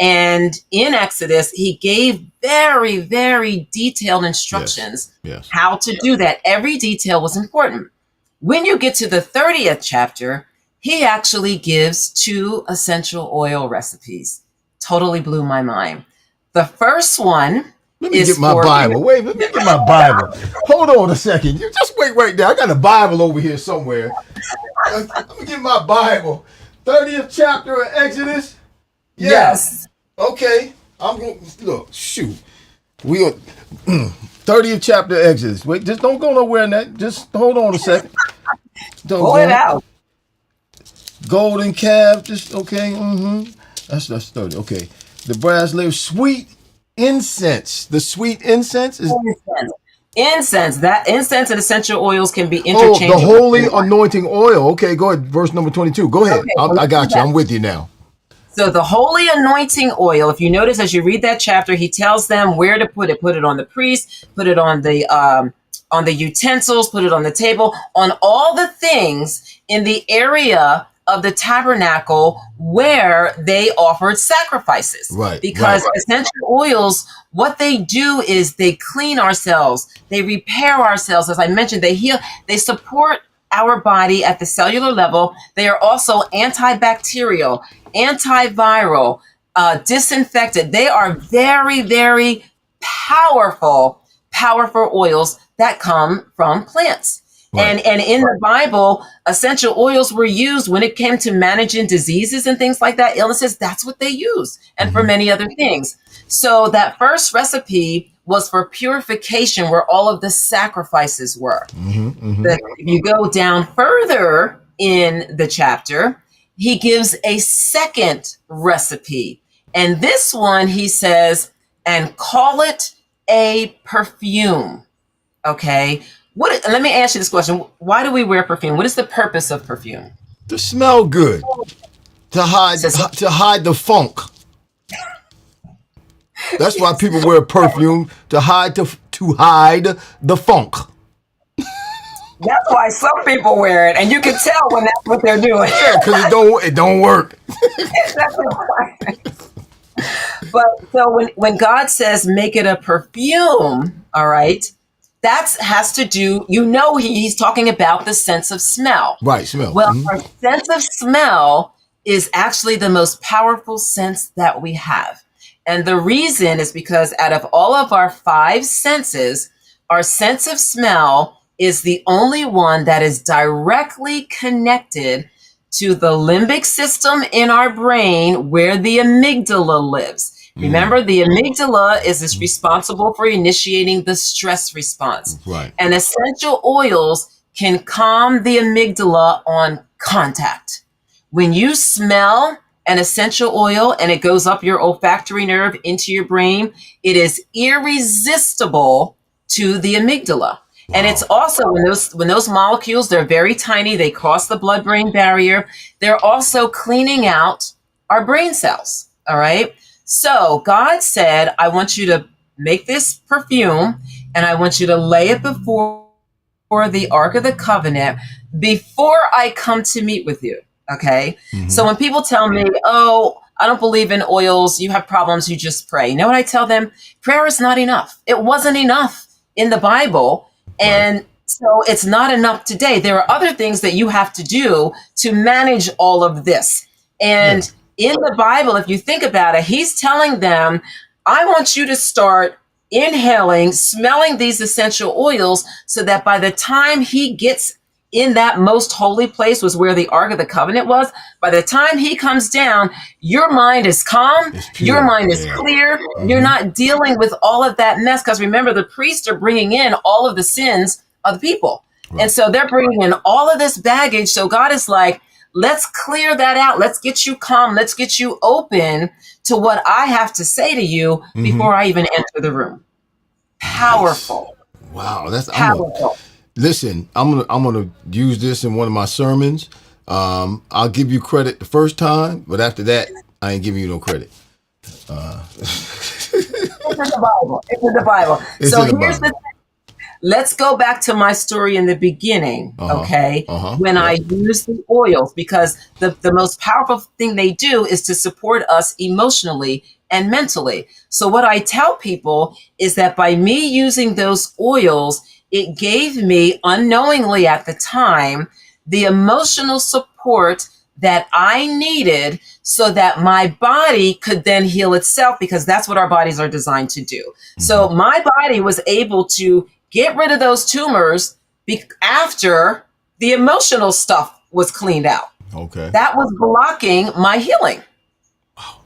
And in Exodus, he gave very, very detailed instructions how to do that. Every detail was important. When you get to the 30th chapter, he actually gives 2 essential oil recipes totally blew my mind. The first one Let me is get my for Bible. Wait, let me get my Bible. Hold on a second. You just wait right there. I got a Bible over here somewhere. Let me get my Bible. 30th chapter of Exodus. Yeah. Yes. Okay. I'm going to look. Shoot. We are 30th chapter of Exodus. Wait, just don't go nowhere in that. Just hold on a second. Don't Pull it out. Golden calf. Just okay. That's 30. Okay. The brass laver. Sweet incense. The sweet incense is. Incense. That incense and essential oils can be Oh, interchangeable. the holy anointing oil. Okay, go ahead. Verse number 22. Go ahead. Okay, I got you. I'm with you now. So the holy anointing oil, if you notice as you read that chapter, he tells them where to put it. Put it on the priest, put it on the utensils, put it on the table, on all the things in the area of the tabernacle where they offered sacrifices. Right. Because essential oils, what they do is they clean ourselves, they repair ourselves. As I mentioned, they heal, they support our body at the cellular level. They are also antibacterial, antiviral, disinfectant. They are very, very powerful oils that come from plants. Right. And in the Bible, essential oils were used when it came to managing diseases and things like that, illnesses. That's what they use, and for many other things. So that first recipe was for purification, where all of the sacrifices were. If you go down further in the chapter, he gives a second recipe. And this one, he says, and call it a perfume. Okay. Let me ask you this question. Why do we wear perfume? What is the purpose of perfume? To smell good. To hide the funk. That's why people wear perfume, to hide the funk. That's why some people wear it, and you can tell when that's what they're doing. Yeah, because it don't work. But so when God says make it a perfume, all right, that has to do, he's talking about the sense of smell. Right, smell. Well, our sense of smell is actually the most powerful sense that we have. And the reason is because out of all of our 5 senses, our sense of smell is the only one that is directly connected to the limbic system in our brain where the amygdala lives. Remember, the amygdala is responsible for initiating the stress response. Right. And essential oils can calm the amygdala on contact. When you smell an essential oil and it goes up your olfactory nerve into your brain, it is irresistible to the amygdala. Wow. And it's also when those molecules, they're very tiny, they cross the blood-brain barrier, they're also cleaning out our brain cells. All right. So God said, I want you to make this perfume and I want you to lay it before the Ark of the Covenant before I come to meet with you. Okay. So when people tell me, oh, I don't believe in oils, you have problems, you just pray. You know what I tell them? Prayer is not enough. It wasn't enough in the Bible. And so it's not enough today. There are other things that you have to do to manage all of this. And in the Bible, if you think about it, he's telling them, I want you to start inhaling, smelling these essential oils so that by the time he gets in that most holy place, was where the Ark of the Covenant was, by the time he comes down, your mind is calm, your mind is clear, you're not dealing with all of that mess. Because remember, the priests are bringing in all of the sins of the people. Right. And so they're bringing in all of this baggage. So God is like, let's clear that out. Let's get you calm. Let's get you open to what I have to say to you before I even enter the room. Powerful. Nice. Wow. That's powerful. Listen, I'm gonna use this in one of my sermons. I'll give you credit the first time, but after that, I ain't giving you no credit. It's in the Bible. It's in the Bible. So here's the thing. Let's go back to my story in the beginning, okay? When I use the oils, because the most powerful thing they do is to support us emotionally and mentally. So what I tell people is that by me using those oils, it gave me, unknowingly at the time, the emotional support that I needed so that my body could then heal itself, because that's what our bodies are designed to do. So my body was able to get rid of those tumors after the emotional stuff was cleaned out. Okay. That was blocking my healing.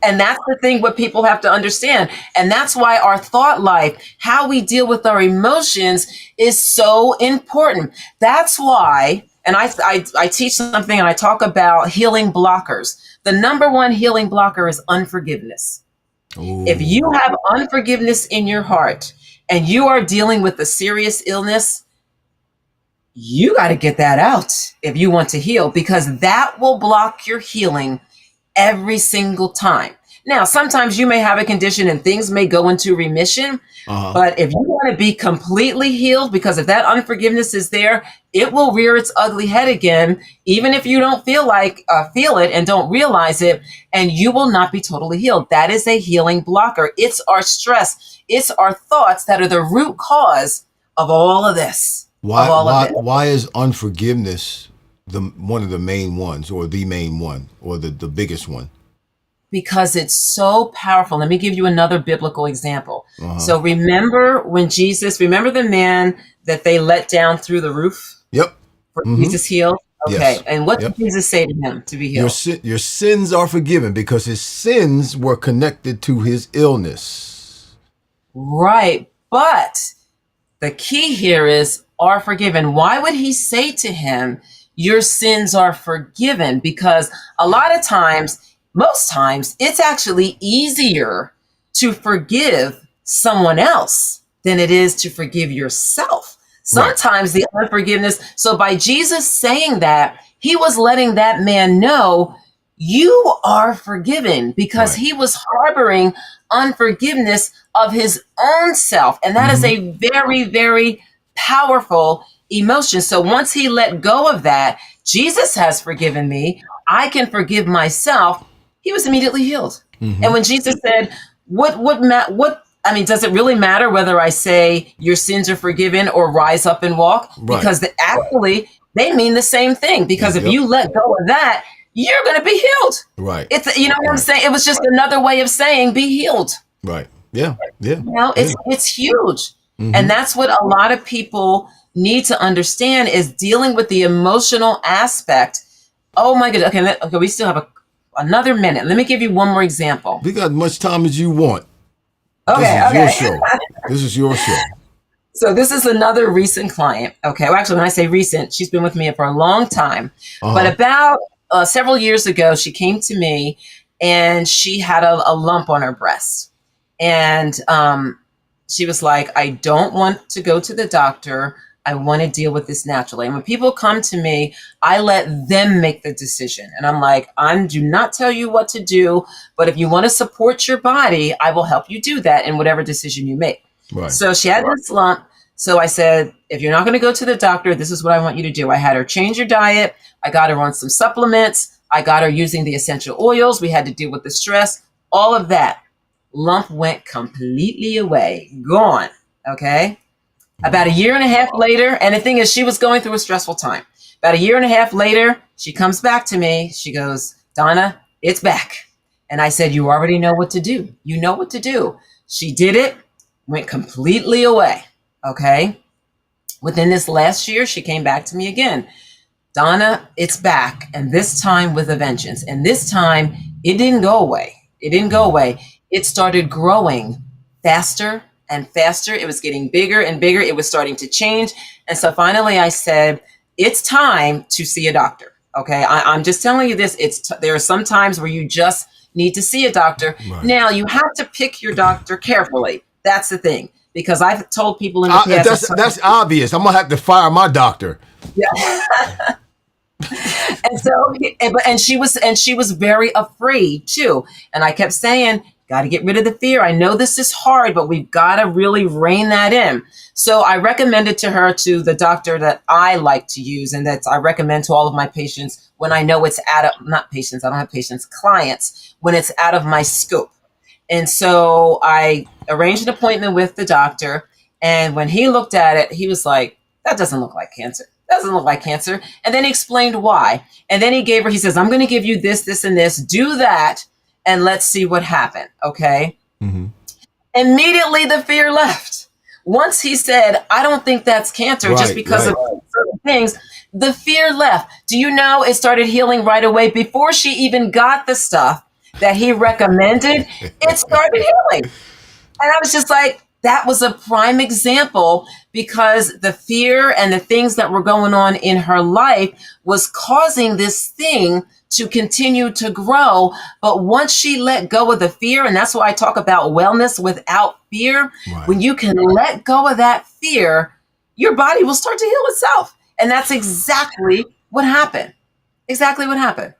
And that's the thing what people have to understand. And that's why our thought life, how we deal with our emotions, is so important. That's why, and I teach something and I talk about healing blockers. The number one healing blocker is unforgiveness. Ooh. If you have unforgiveness in your heart and you are dealing with a serious illness, you got to get that out if you want to heal, because that will block your healing every single time. Now, sometimes you may have a condition and things may go into remission, but if you want to be completely healed, because if that unforgiveness is there, it will rear its ugly head again, even if you don't feel it and don't realize it, and you will not be totally healed. That is a healing blocker. It's our stress. It's our thoughts that are the root cause of all of this. Why is unforgiveness one of the main ones, or the main one, or the biggest one? Because it's so powerful. Let me give you another biblical example. So remember remember the man that they let down through the roof? Yep. Jesus healed? Okay. Yes. And what did Jesus say to him to be healed? Your sins are forgiven, because his sins were connected to his illness. Right. But the key here is are forgiven. Why would he say to him, your sins are forgiven? Because a lot of times, most times, it's actually easier to forgive someone else than it is to forgive yourself. Sometimes the unforgiveness. So by Jesus saying that, he was letting that man know you are forgiven, because he was harboring unforgiveness of his own self. And that is a very, very powerful emotion. So once he let go of that, Jesus has forgiven me, I can forgive myself. He was immediately healed. And when Jesus said, does it really matter whether I say your sins are forgiven or rise up and walk? Because actually they mean the same thing. Because if you let go of that, you're going to be healed. Right. You know what I'm saying? It was just another way of saying be healed. Right. Yeah. Yeah. It's huge. And that's what a lot of people need to understand, is dealing with the emotional aspect. Oh my goodness. Okay, we still have another minute. Let me give you one more example. We got as much time as you want. Okay. This is your show. This is your show. So this is another recent client. Okay. Well, actually, when I say recent, she's been with me for a long time. But about several years ago, she came to me and she had a lump on her breast. And she was like, I don't want to go to the doctor. I want to deal with this naturally. And when people come to me, I let them make the decision. And I'm like, I do not tell you what to do, but if you want to support your body, I will help you do that in whatever decision you make. Right. So she had this lump. So I said, if you're not going to go to the doctor, this is what I want you to do. I had her change her diet. I got her on some supplements. I got her using the essential oils. We had to deal with the stress, all of that. Lump went completely away, gone. Okay. About a year and a half later, and the thing is, she was going through a stressful time. About a year and a half later, she comes back to me. She goes, Donna, it's back. And I said, you already know what to do. You know what to do. She did it, went completely away. Okay. Within this last year, she came back to me again. Donna, it's back. And this time with a vengeance. And this time, it didn't go away. It didn't go away. It started growing faster and faster. It was getting bigger and bigger. It was starting to change. And so finally I said, it's time to see a doctor. Okay. I'm just telling you this. There are some times where you just need to see a doctor. Right. Now you have to pick your doctor carefully. That's the thing, because I've told people in the past. That's obvious. I'm going to have to fire my doctor. Yeah. and she was very afraid too. And I kept saying, got to get rid of the fear. I know this is hard, but we've got to really rein that in. So I recommended to her to the doctor that I like to use, and that I recommend to all of my patients when I know it's not patients, I don't have patients, clients, when it's out of my scope. And so I arranged an appointment with the doctor. And when he looked at it, he was like, that doesn't look like cancer. Doesn't look like cancer. And then he explained why. And then he says, I'm going to give you this, this, and this. Do that, and let's see what happened. Okay. Mm-hmm. Immediately the fear left. Once he said, I don't think that's cancer just because of certain things, the fear left. Do you know it started healing right away before she even got the stuff that he recommended? It started healing. And I was just like, that was a prime example, because the fear and the things that were going on in her life was causing this thing to continue to grow. But once she let go of the fear, and that's why I talk about wellness without fear, when you can let go of that fear, your body will start to heal itself. And that's exactly what happened. Exactly what happened.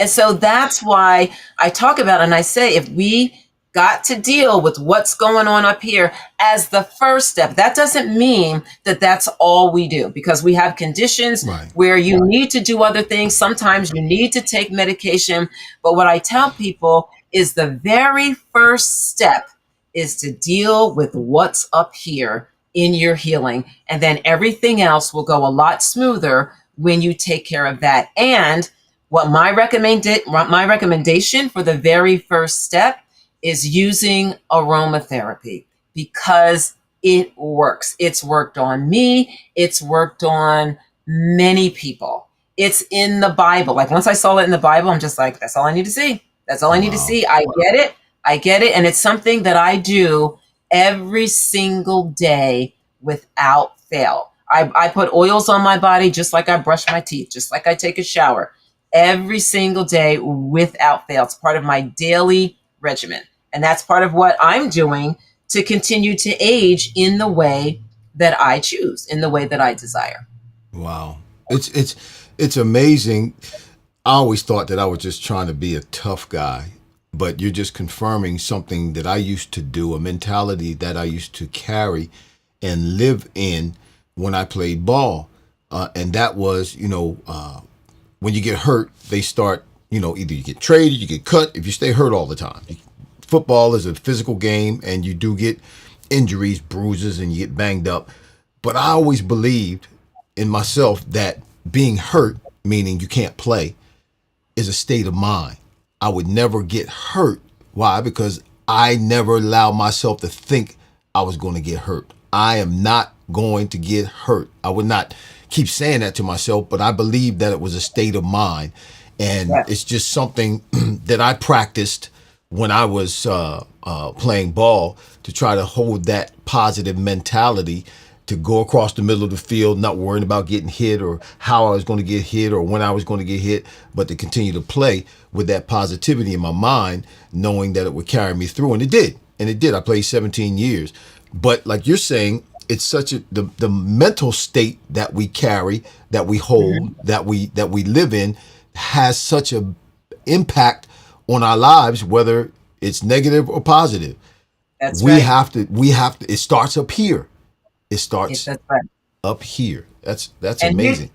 And so that's why I talk about it, and I say, if we got to deal with what's going on up here as the first step. That doesn't mean that that's all we do, because we have conditions where you need to do other things. Sometimes you need to take medication. But what I tell people is the very first step is to deal with what's up here in your healing. And then everything else will go a lot smoother when you take care of that. And what my recommendation for the very first step is using aromatherapy, because it works. It's worked on me. It's worked on many people. It's in the Bible. Like, once I saw it in the Bible, I'm just like, that's all I need to see. That's all I need to see. I get it. I get it. And it's something that I do every single day without fail. I put oils on my body just like I brush my teeth, just like I take a shower, every single day without fail. It's part of my daily regimen. And that's part of what I'm doing to continue to age in the way that I choose, in the way that I desire. Wow. It's amazing. I always thought that I was just trying to be a tough guy, but you're just confirming something that I used to do, a mentality that I used to carry and live in when I played ball. And that was, when you get hurt, they start, either you get traded, you get cut, if you stay hurt all the time. Football is a physical game, and you do get injuries, bruises, and you get banged up. But I always believed in myself that being hurt, meaning you can't play, is a state of mind. I would never get hurt. Why? Because I never allowed myself to think I was going to get hurt. I am not going to get hurt. I would not keep saying that to myself, but I believed that it was a state of mind. And it's just something that I practiced when I was playing ball, to try to hold that positive mentality, to go across the middle of the field, not worrying about getting hit or how I was going to get hit or when I was going to get hit, but to continue to play with that positivity in my mind, knowing that it would carry me through. And it did. And it did. I played 17 years. But like you're saying, it's such the mental state that we carry, that we hold, that we live in, has such a impact on our lives, whether it's negative or positive. That's we have to, it starts up here. It starts up here. That's amazing.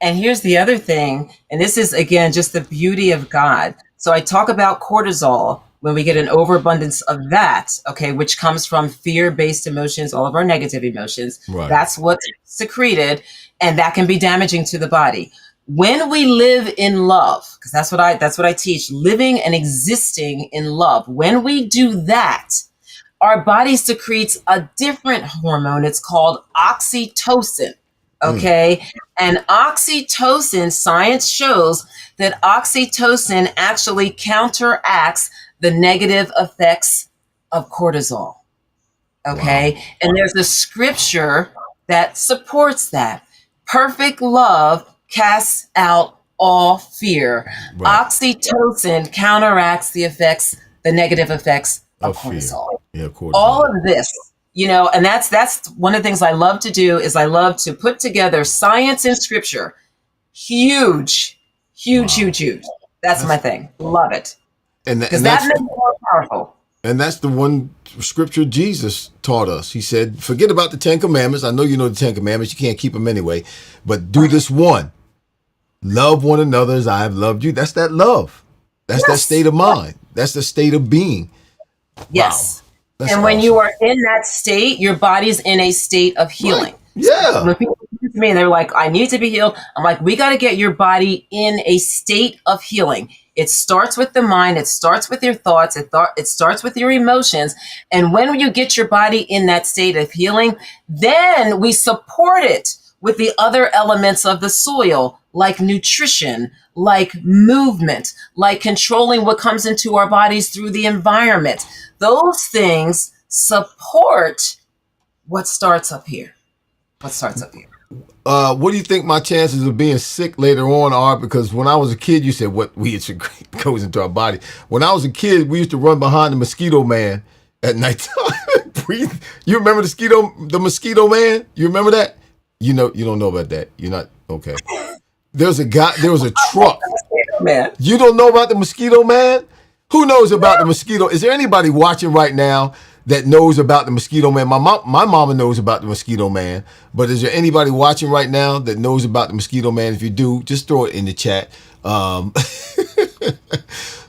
And here's the other thing, and this is, again, just the beauty of God. So I talk about cortisol when we get an overabundance of that, okay, which comes from fear-based emotions, all of our negative emotions. Right. That's what's secreted, and that can be damaging to the body. When we live in love, because that's what I teach, living and existing in love. When we do that, our body secretes a different hormone. It's called oxytocin. Okay. And oxytocin, science shows that oxytocin actually counteracts the negative effects of cortisol. Okay. Wow. And there's a scripture that supports that. Perfect love casts out all fear. Right. Oxytocin counteracts the negative effects of cortisol. Yeah, cortisol. All of this, and that's one of the things I love to do, is I love to put together science and scripture. Huge. That's my thing. Love it. Because that makes it more powerful. And that's the one scripture Jesus taught us. He said, forget about the 10 commandments. I know you know the 10 commandments. You can't keep them anyway. But do this one. Love one another as I have loved you. That's that love. That's that state of mind. That's the state of being. Yes. Wow. That's and when you are in that state, your body's in a state of healing. Right. Yeah. So when people to me and they're like, I need to be healed. I'm like, we got to get your body in a state of healing. It starts with the mind. It starts with your thoughts. It starts with your emotions. And when you get your body in that state of healing, then we support it with the other elements of the soil, like nutrition, like movement, like controlling what comes into our bodies through the environment. Those things support what starts up here. What do you think my chances of being sick later on are? Because when I was a kid, you said what we goes into our body. When I was a kid, we used to run behind the mosquito man at nighttime. Breathe. You remember the mosquito man? You remember that? You don't know about that. You're not okay. There was a truck. Man. You don't know about the mosquito man? Who knows about the mosquito? Is there anybody watching right now that knows about the mosquito man? My mama knows about the mosquito man, but is there anybody watching right now that knows about the mosquito man? If you do, just throw it in the chat.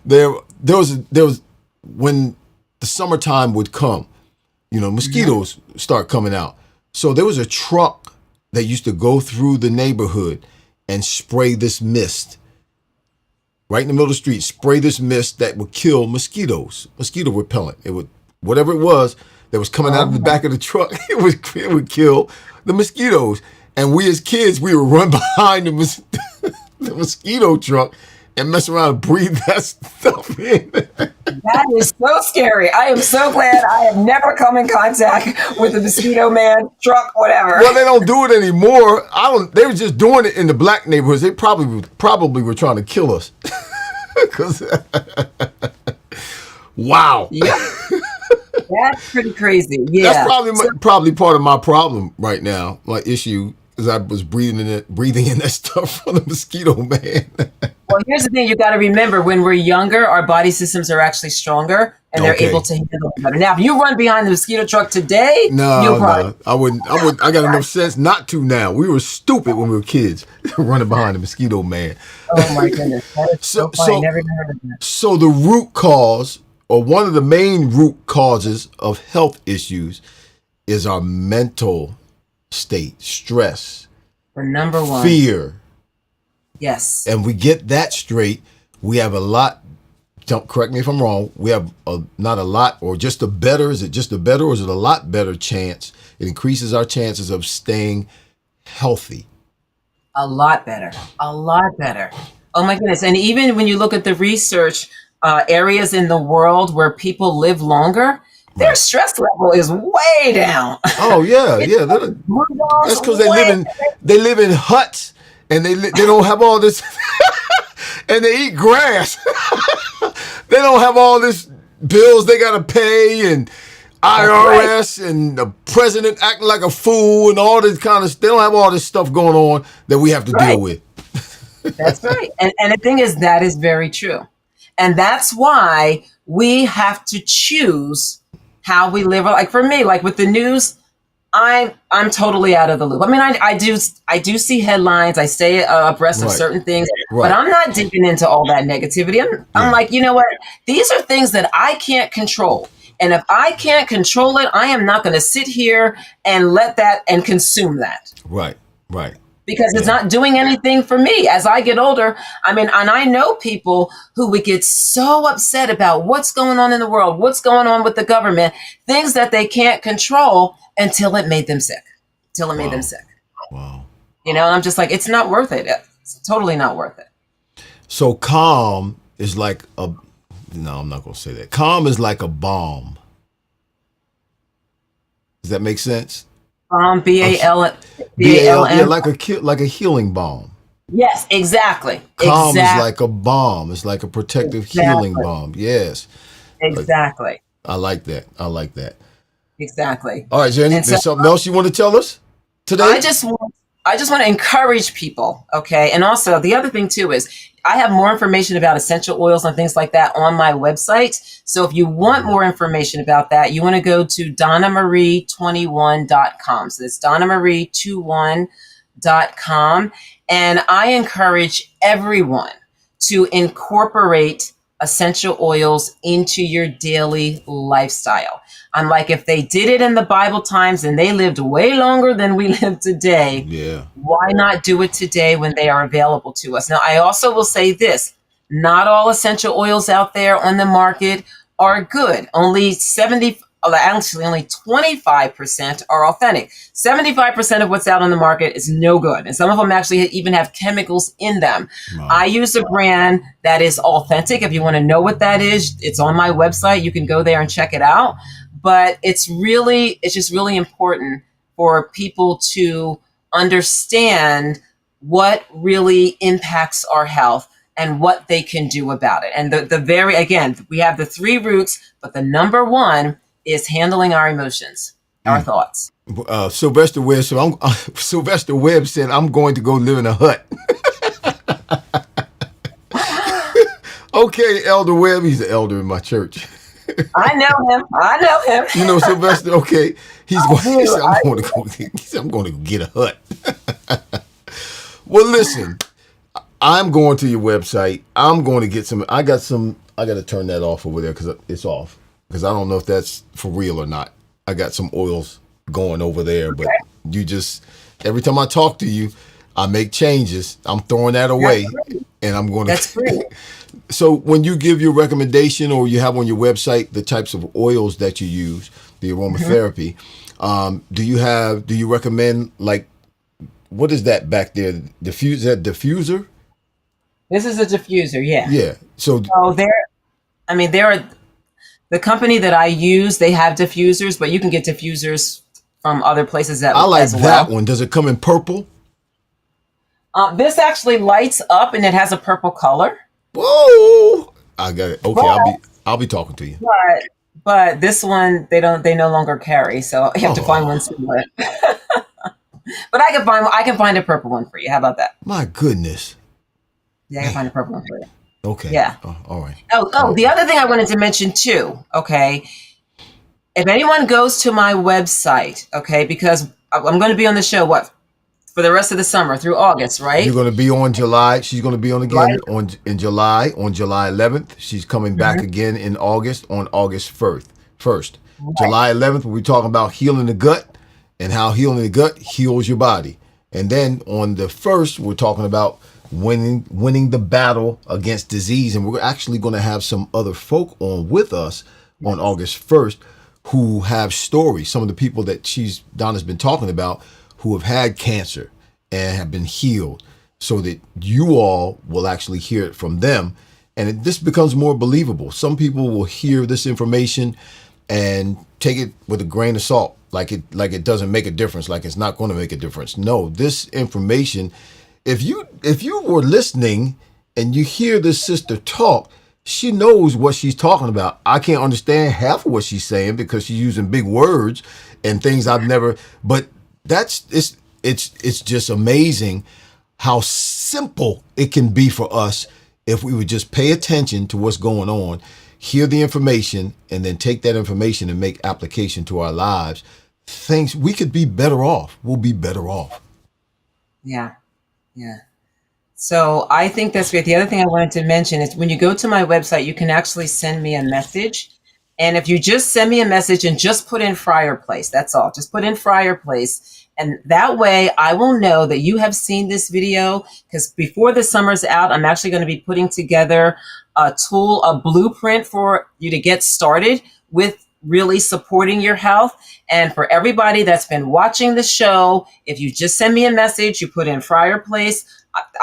There was when the summertime would come, mosquitoes start coming out. So there was a truck that used to go through the neighborhood and spray this mist. Right in the middle of the street, spray this mist that would kill mosquitoes, mosquito repellent. It would, whatever it was that was coming out of the back of the truck, it would kill the mosquitoes. And we as kids, we would run behind the mosquito truck and mess around and breathe that stuff in. That is so scary. I am so glad I have never come in contact with the mosquito man, truck, whatever. Well, they don't do it anymore. They were just doing it in the black neighborhoods. They probably were trying to kill us. Wow. Yeah. That's pretty crazy. Yeah. That's probably part of my problem right now. My issue is I was breathing in that stuff from the mosquito man. Well, here's the thing. You got to remember, when we're younger, our body systems are actually stronger and they're able to handle it better. Now, if you run behind the mosquito truck today, no, I wouldn't. I got enough sense not to now. We were stupid when we were kids, running behind the mosquito man. Oh my goodness. That is so funny. Never heard of that. So the root cause, or one of the main root causes of health issues, is our mental state, stress, For number one. fear. Yes. And we get that straight, we have a lot, don't correct me if I'm wrong, we have not a lot, or just a better, is it just a better, or is it a lot better chance? It increases our chances of staying healthy. A lot better. A lot better. Oh my goodness. And even when you look at the research, areas in the world where people live longer, their stress level is way down. Oh yeah, yeah. That's because they live in huts, and they don't have all this, and they eat grass. They don't have all this bills they gotta pay, and IRS, and the president acting like a fool, and all this kind of. They don't have all this stuff going on that we have to deal with. That's right. And the thing is, that is very true. And that's why we have to choose how we live. Like for me, like with the news, I'm totally out of the loop. I mean, I do see headlines. I stay abreast of certain things, but I'm not digging into all that negativity. I'm like, you know what? These are things that I can't control. And if I can't control it, I am not going to sit here and let that and consume that. Right. Because it's not doing anything for me as I get older. I mean, and I know people who would get so upset about what's going on in the world, what's going on with the government, things that they can't control until it made them sick. Wow. And I'm just like, it's not worth it. It's totally not worth it. So calm is like no, I'm not going to say that. Calm is like a bomb. Does that make sense? BALM. Yeah, like a healing balm. Yes, exactly. Calm is like a bomb. It's like a protective healing balm. Yes. Exactly. I like that. Exactly. All right, Jenny, there's something else you want to tell us today? I just want to encourage people, okay? And also, the other thing too is I have more information about essential oils and things like that on my website. So if you want more information about that, you want to go to donnamarie21.com. So it's donnamarie21.com. And I encourage everyone to incorporate essential oils into your daily lifestyle. I'm like, if they did it in the Bible times and they lived way longer than we live today, Yeah. why not do it today when they are available to us? Now, I also will say this, not all essential oils out there on the market are good. Actually, only 25% are authentic. 75% of what's out on the market is no good. And some of them actually even have chemicals in them. Wow. I use a brand that is authentic. If you want to know what that is, it's on my website. You can go there and check it out. But it's just really important for people to understand what really impacts our health and what they can do about it. And again, we have the 3 roots, but the number 1 is handling our emotions, our thoughts. Sylvester Webb. So Sylvester Webb said, "I'm going to go live in a hut." Okay, Elder Webb. He's the elder in my church. I know him. You know Sylvester. Okay, he said, I'm going to get a hut." Well, listen. I'm going to your website. I'm going to get some. I got to turn that off over there because it's off. Because I don't know if that's for real or not. I got some oils going over there, but every time I talk to you, I make changes. I'm throwing that away, and I'm going to. That's great. So when you give your recommendation or you have on your website the types of oils that you use, the aromatherapy, do you recommend, like, what is that back there? Diffuser? This is a diffuser, yeah. Yeah. So the company that I use, they have diffusers, but you can get diffusers from other places I like as well. that one. Does it come in purple? This actually lights up and it has a purple color. Whoa! I got it. Okay, I'll be talking to you. But this one they no longer carry, so I have to find one similar. But I can find a purple one for you. How about that? My goodness. Yeah, I can find a purple one for you. Okay. Yeah. All right. The other thing I wanted to mention too, okay, if anyone goes to my website, okay, because I'm going to be on the show, for the rest of the summer through August, right? You're going to be on July. She's going to be on again in July, on July 11th. She's coming back again in August, on August 1st. Right. July 11th, we'll be talking about healing the gut and how healing the gut heals your body. And then on the 1st, we're talking about winning the battle against disease. And we're actually going to have some other folk on with us on August 1st who have stories. Some of the people that Donna's been talking about who have had cancer and have been healed, so that you all will actually hear it from them. And this becomes more believable. Some people will hear this information and take it with a grain of salt, like it doesn't make a difference, like it's not going to make a difference. No, this information, if you were listening and you hear this sister talk, she knows what she's talking about. I can't understand half of what she's saying because she's using big words and things I've never, but it's just amazing how simple it can be for us if we would just pay attention to what's going on, hear the information, and then take that information and make application to our lives. Things we could be better off. We'll be better off. Yeah. So I think that's great. The other thing I wanted to mention is when you go to my website, you can actually send me a message. And if you just send me a message and just put in Fryar Place, that's all. Just put in Fryar Place. And that way I will know that you have seen this video, because before the summer's out, I'm actually going to be putting together a blueprint for you to get started with really supporting your health. And for everybody that's been watching the show, if you just send me a message, you put in Fryar Place,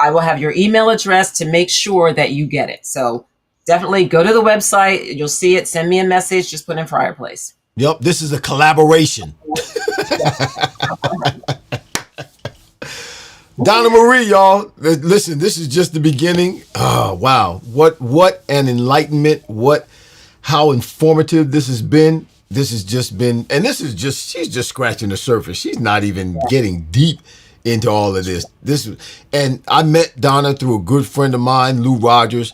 I will have your email address to make sure that you get it. So definitely go to the website. You'll see it. Send me a message. Just put in Fryar Place. Yep. This is a collaboration. Donna Marie, y'all. Listen, this is just the beginning. Oh, wow. What an enlightenment. How informative this has been. She's just scratching the surface. She's not even getting deep into all of this. And I met Donna through a good friend of mine, Lou Rogers,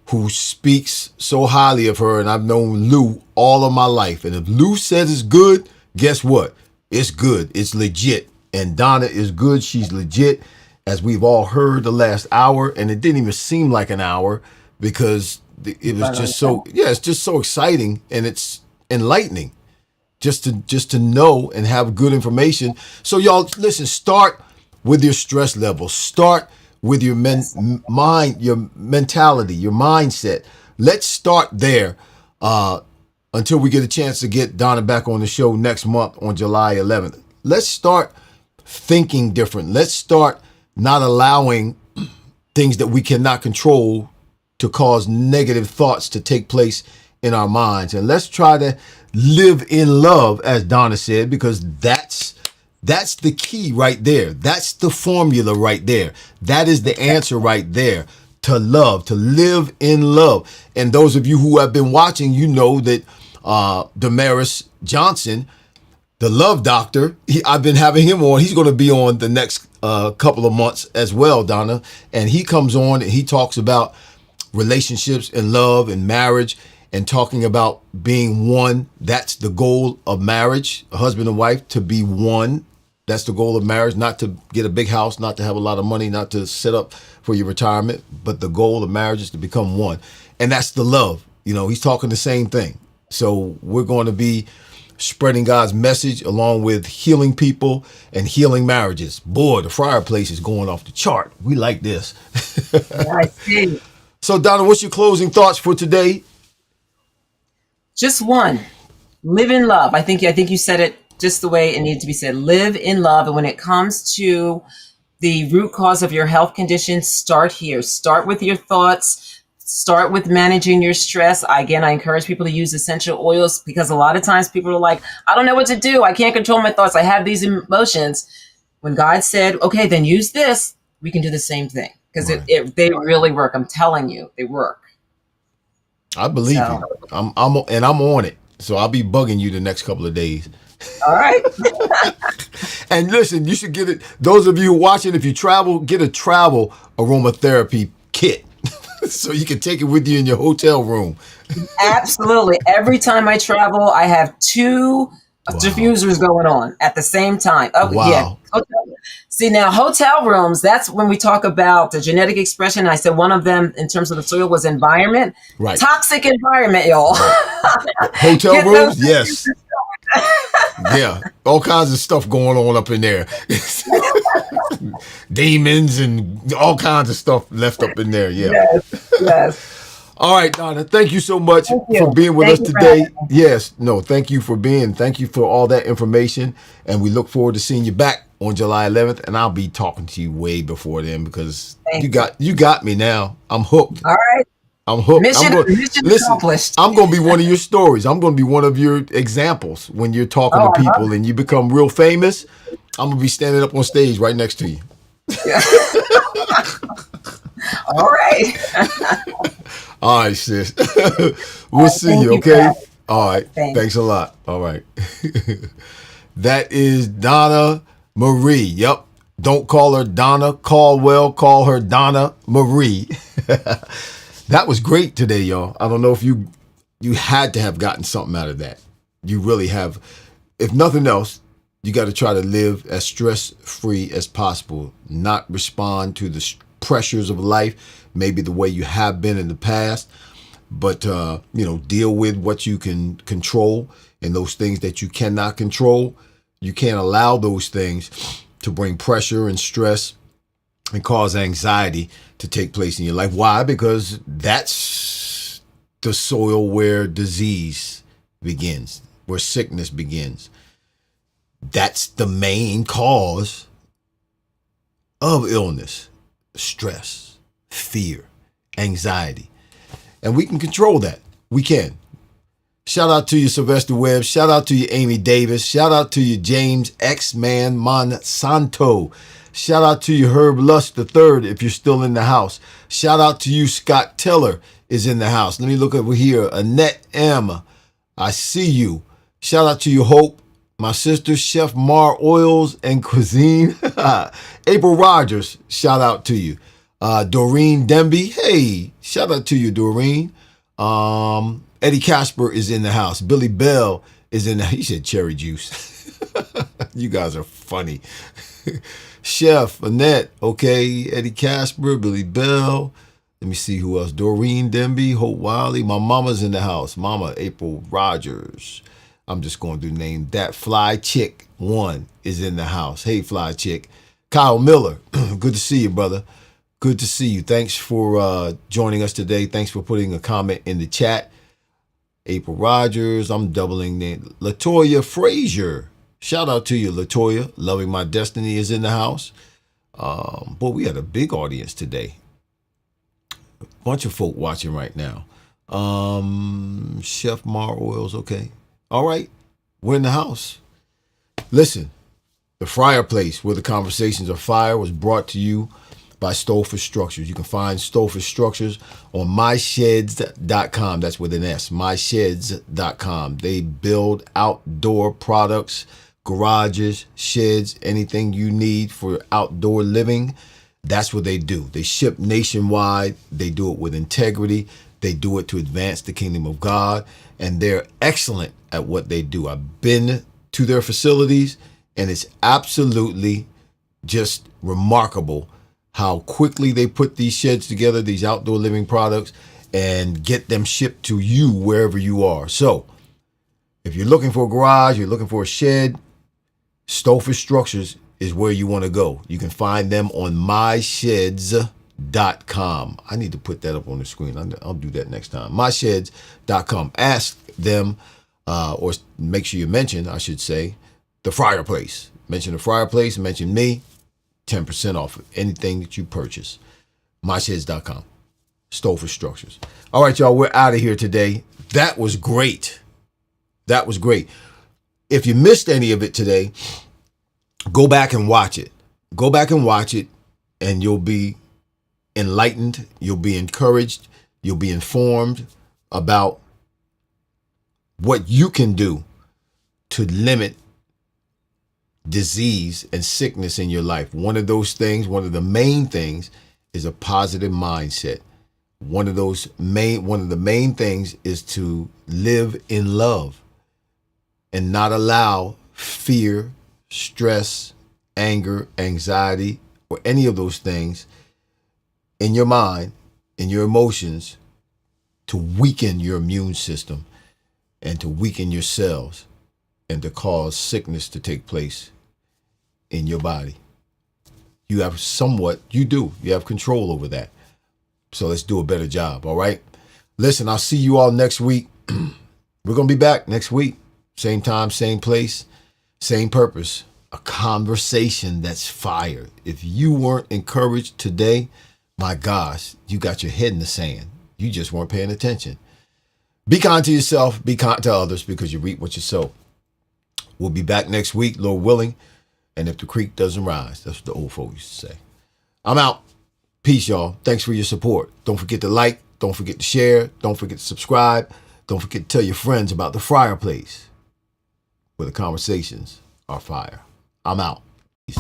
who speaks so highly of her, and I've known Lou all of my life. And if Lou says it's good, guess what? It's good. It's legit. And Donna is good. She's legit, as we've all heard the last hour. And it didn't even seem like an hour because it was just so, yeah, it's just so exciting, and it's enlightening just to know and have good information. So y'all, listen, start with your stress level. Start with your mind, your mentality, your mindset. Let's start there until we get a chance to get Donna back on the show next month on July 11th. Let's start thinking different. Let's start not allowing things that we cannot control to cause negative thoughts to take place in our minds. And let's try to live in love, as Donna said, because that's the key right there. That's the formula right there. That is the answer right there. To love, to live in love. And those of you who have been watching, you know that Damaris Johnson, the love doctor, I've been having him on. He's going to be on the next couple of months as well, Donna. And he comes on and he talks about relationships and love and marriage, and talking about being one. That's the goal of marriage, a husband and wife, to be one. That's the goal of marriage, not to get a big house, not to have a lot of money, not to set up for your retirement, but the goal of marriage is to become one. And that's the love. You know, he's talking the same thing. So we're going to be spreading God's message along with healing people and healing marriages. Boy, the Fryar Place is going off the chart. We like this. Yeah, I see. So Donna, what's your closing thoughts for today? Just one. Live in love. I think you said it just the way it needed to be said. Live in love. And when it comes to the root cause of your health condition, start here. Start with your thoughts. Start with managing your stress. Again, I encourage people to use essential oils, because a lot of times people are like, I don't know what to do. I can't control my thoughts. I have these emotions. When God said, okay, then use this, we can do the same thing, because they really work. I'm telling you, they work. I believe you. I'm on it. So I'll be bugging you the next couple of days. All right. And listen, you should get it. Those of you watching, if you travel, get a travel aromatherapy kit so you can take it with you in your hotel room. Absolutely. Every time I travel, I have two diffusers going on at the same time. Oh, wow. Yeah. See, now hotel rooms, that's when we talk about the genetic expression. I said one of them in terms of the soil was environment. Right. Toxic environment, y'all. Hotel rooms? Yes. Yeah. All kinds of stuff going on up in there. Demons and all kinds of stuff left up in there. Yeah. Yes. All right, Donna, thank you so much for being with us today. Yes, no, thank you for all that information. And we look forward to seeing you back on July 11th. And I'll be talking to you way before then, because you got me now. I'm hooked. All right. I'm hooked. Mission accomplished. I'm going to be one of your stories. I'm going to be one of your examples when you're talking to people and you become real famous. I'm going to be standing up on stage right next to you. Yeah. All right. All right, sis. We'll see you, okay? All right. Thanks a lot. All right. That is Donna Marie. Yep. Don't call her Donna Caldwell. Call her Donna Marie. That was great today, y'all. I don't know if you had to have gotten something out of that. You really have. If nothing else, you got to try to live as stress-free as possible, not respond to the pressures of life, maybe the way you have been in the past, but deal with what you can control, and those things that you cannot control, you can't allow those things to bring pressure and stress and cause anxiety to take place in your life. Why? Because that's the soil where disease begins, where sickness begins. That's the main cause of illness: stress, fear, anxiety. And we can control that. We can. Shout out to you, Sylvester Webb. Shout out to you, Amy Davis. Shout out to you, James X-Man Monsanto. Shout out to you, Herb Lust III, if you're still in the house. Shout out to you, Scott Teller is in the house. Let me look over here. Annette M. I see you. Shout out to you, Hope. My sister, Chef Mar Oils and Cuisine. April Rogers, shout out to you. Doreen Demby, hey, shout out to you, Doreen. Eddie Casper is in the house. Billy Bell is in the house. He said cherry juice. You guys are funny. Chef Annette, okay. Eddie Casper, Billy Bell. Let me see who else. Doreen Denby, Hope Wiley. My mama's in the house. Mama April Rogers. I'm just going to name that. Fly Chick 1 is in the house. Hey, Fly Chick. Kyle Miller. Good to see you, brother. Good to see you. Thanks for joining us today. Thanks for putting a comment in the chat. April Rogers. I'm doubling name. Latoya Frazier. Shout out to you, Latoya. Loving My Destiny is in the house. Boy, we had a big audience today. A bunch of folk watching right now. Chef Mar Oils. Okay. All right. We're in the house. Listen, the Fryar Place, where the conversations are fire, was brought to you by Stolford Structures. You can find Stolford Structures on mysheds.com. That's with an S, mysheds.com. They build outdoor products, garages, sheds, anything you need for outdoor living. That's what they do. They ship nationwide. They do it with integrity. They do it to advance the kingdom of God. And they're excellent at what they do. I've been to their facilities, and it's absolutely just remarkable how quickly they put these sheds together, these outdoor living products, and get them shipped to you wherever you are. So if you're looking for a garage, you're looking for a shed, Stolford Structures is where you want to go. You can find them on mysheds.com. I need to put that up on the screen. I'll do that next time. mysheds.com. Ask them, or make sure you mention, I should say, the Fryar Place. Mention the Fryar Place, mention me. 10% off of anything that you purchase. mysheds.com. Stolford Structures. All right, y'all, we're out of here today. That was great. That was great. If you missed any of it today, go back and watch it. Go back and watch it, and you'll be enlightened. You'll be encouraged. You'll be informed about what you can do to limit disease and sickness in your life. One of those things, one of the main things, is a positive mindset. One of the main things is to live in love and not allow fear, stress, anger, anxiety, or any of those things in your mind, in your emotions, to weaken your immune system and to weaken your cells and to cause sickness to take place in your body. You have control over that. So let's do a better job, all right? Listen, I'll see you all next week. We're going to be back next week. Same time, same place, same purpose. A conversation that's fire. If you weren't encouraged today, my gosh, you got your head in the sand. You just weren't paying attention. Be kind to yourself, be kind to others, because you reap what you sow. We'll be back next week, Lord willing. And if the creek doesn't rise, that's what the old folks used to say. I'm out. Peace, y'all. Thanks for your support. Don't forget to like. Don't forget to share. Don't forget to subscribe. Don't forget to tell your friends about the Fryar Place, where the conversations are fire. I'm out. Peace.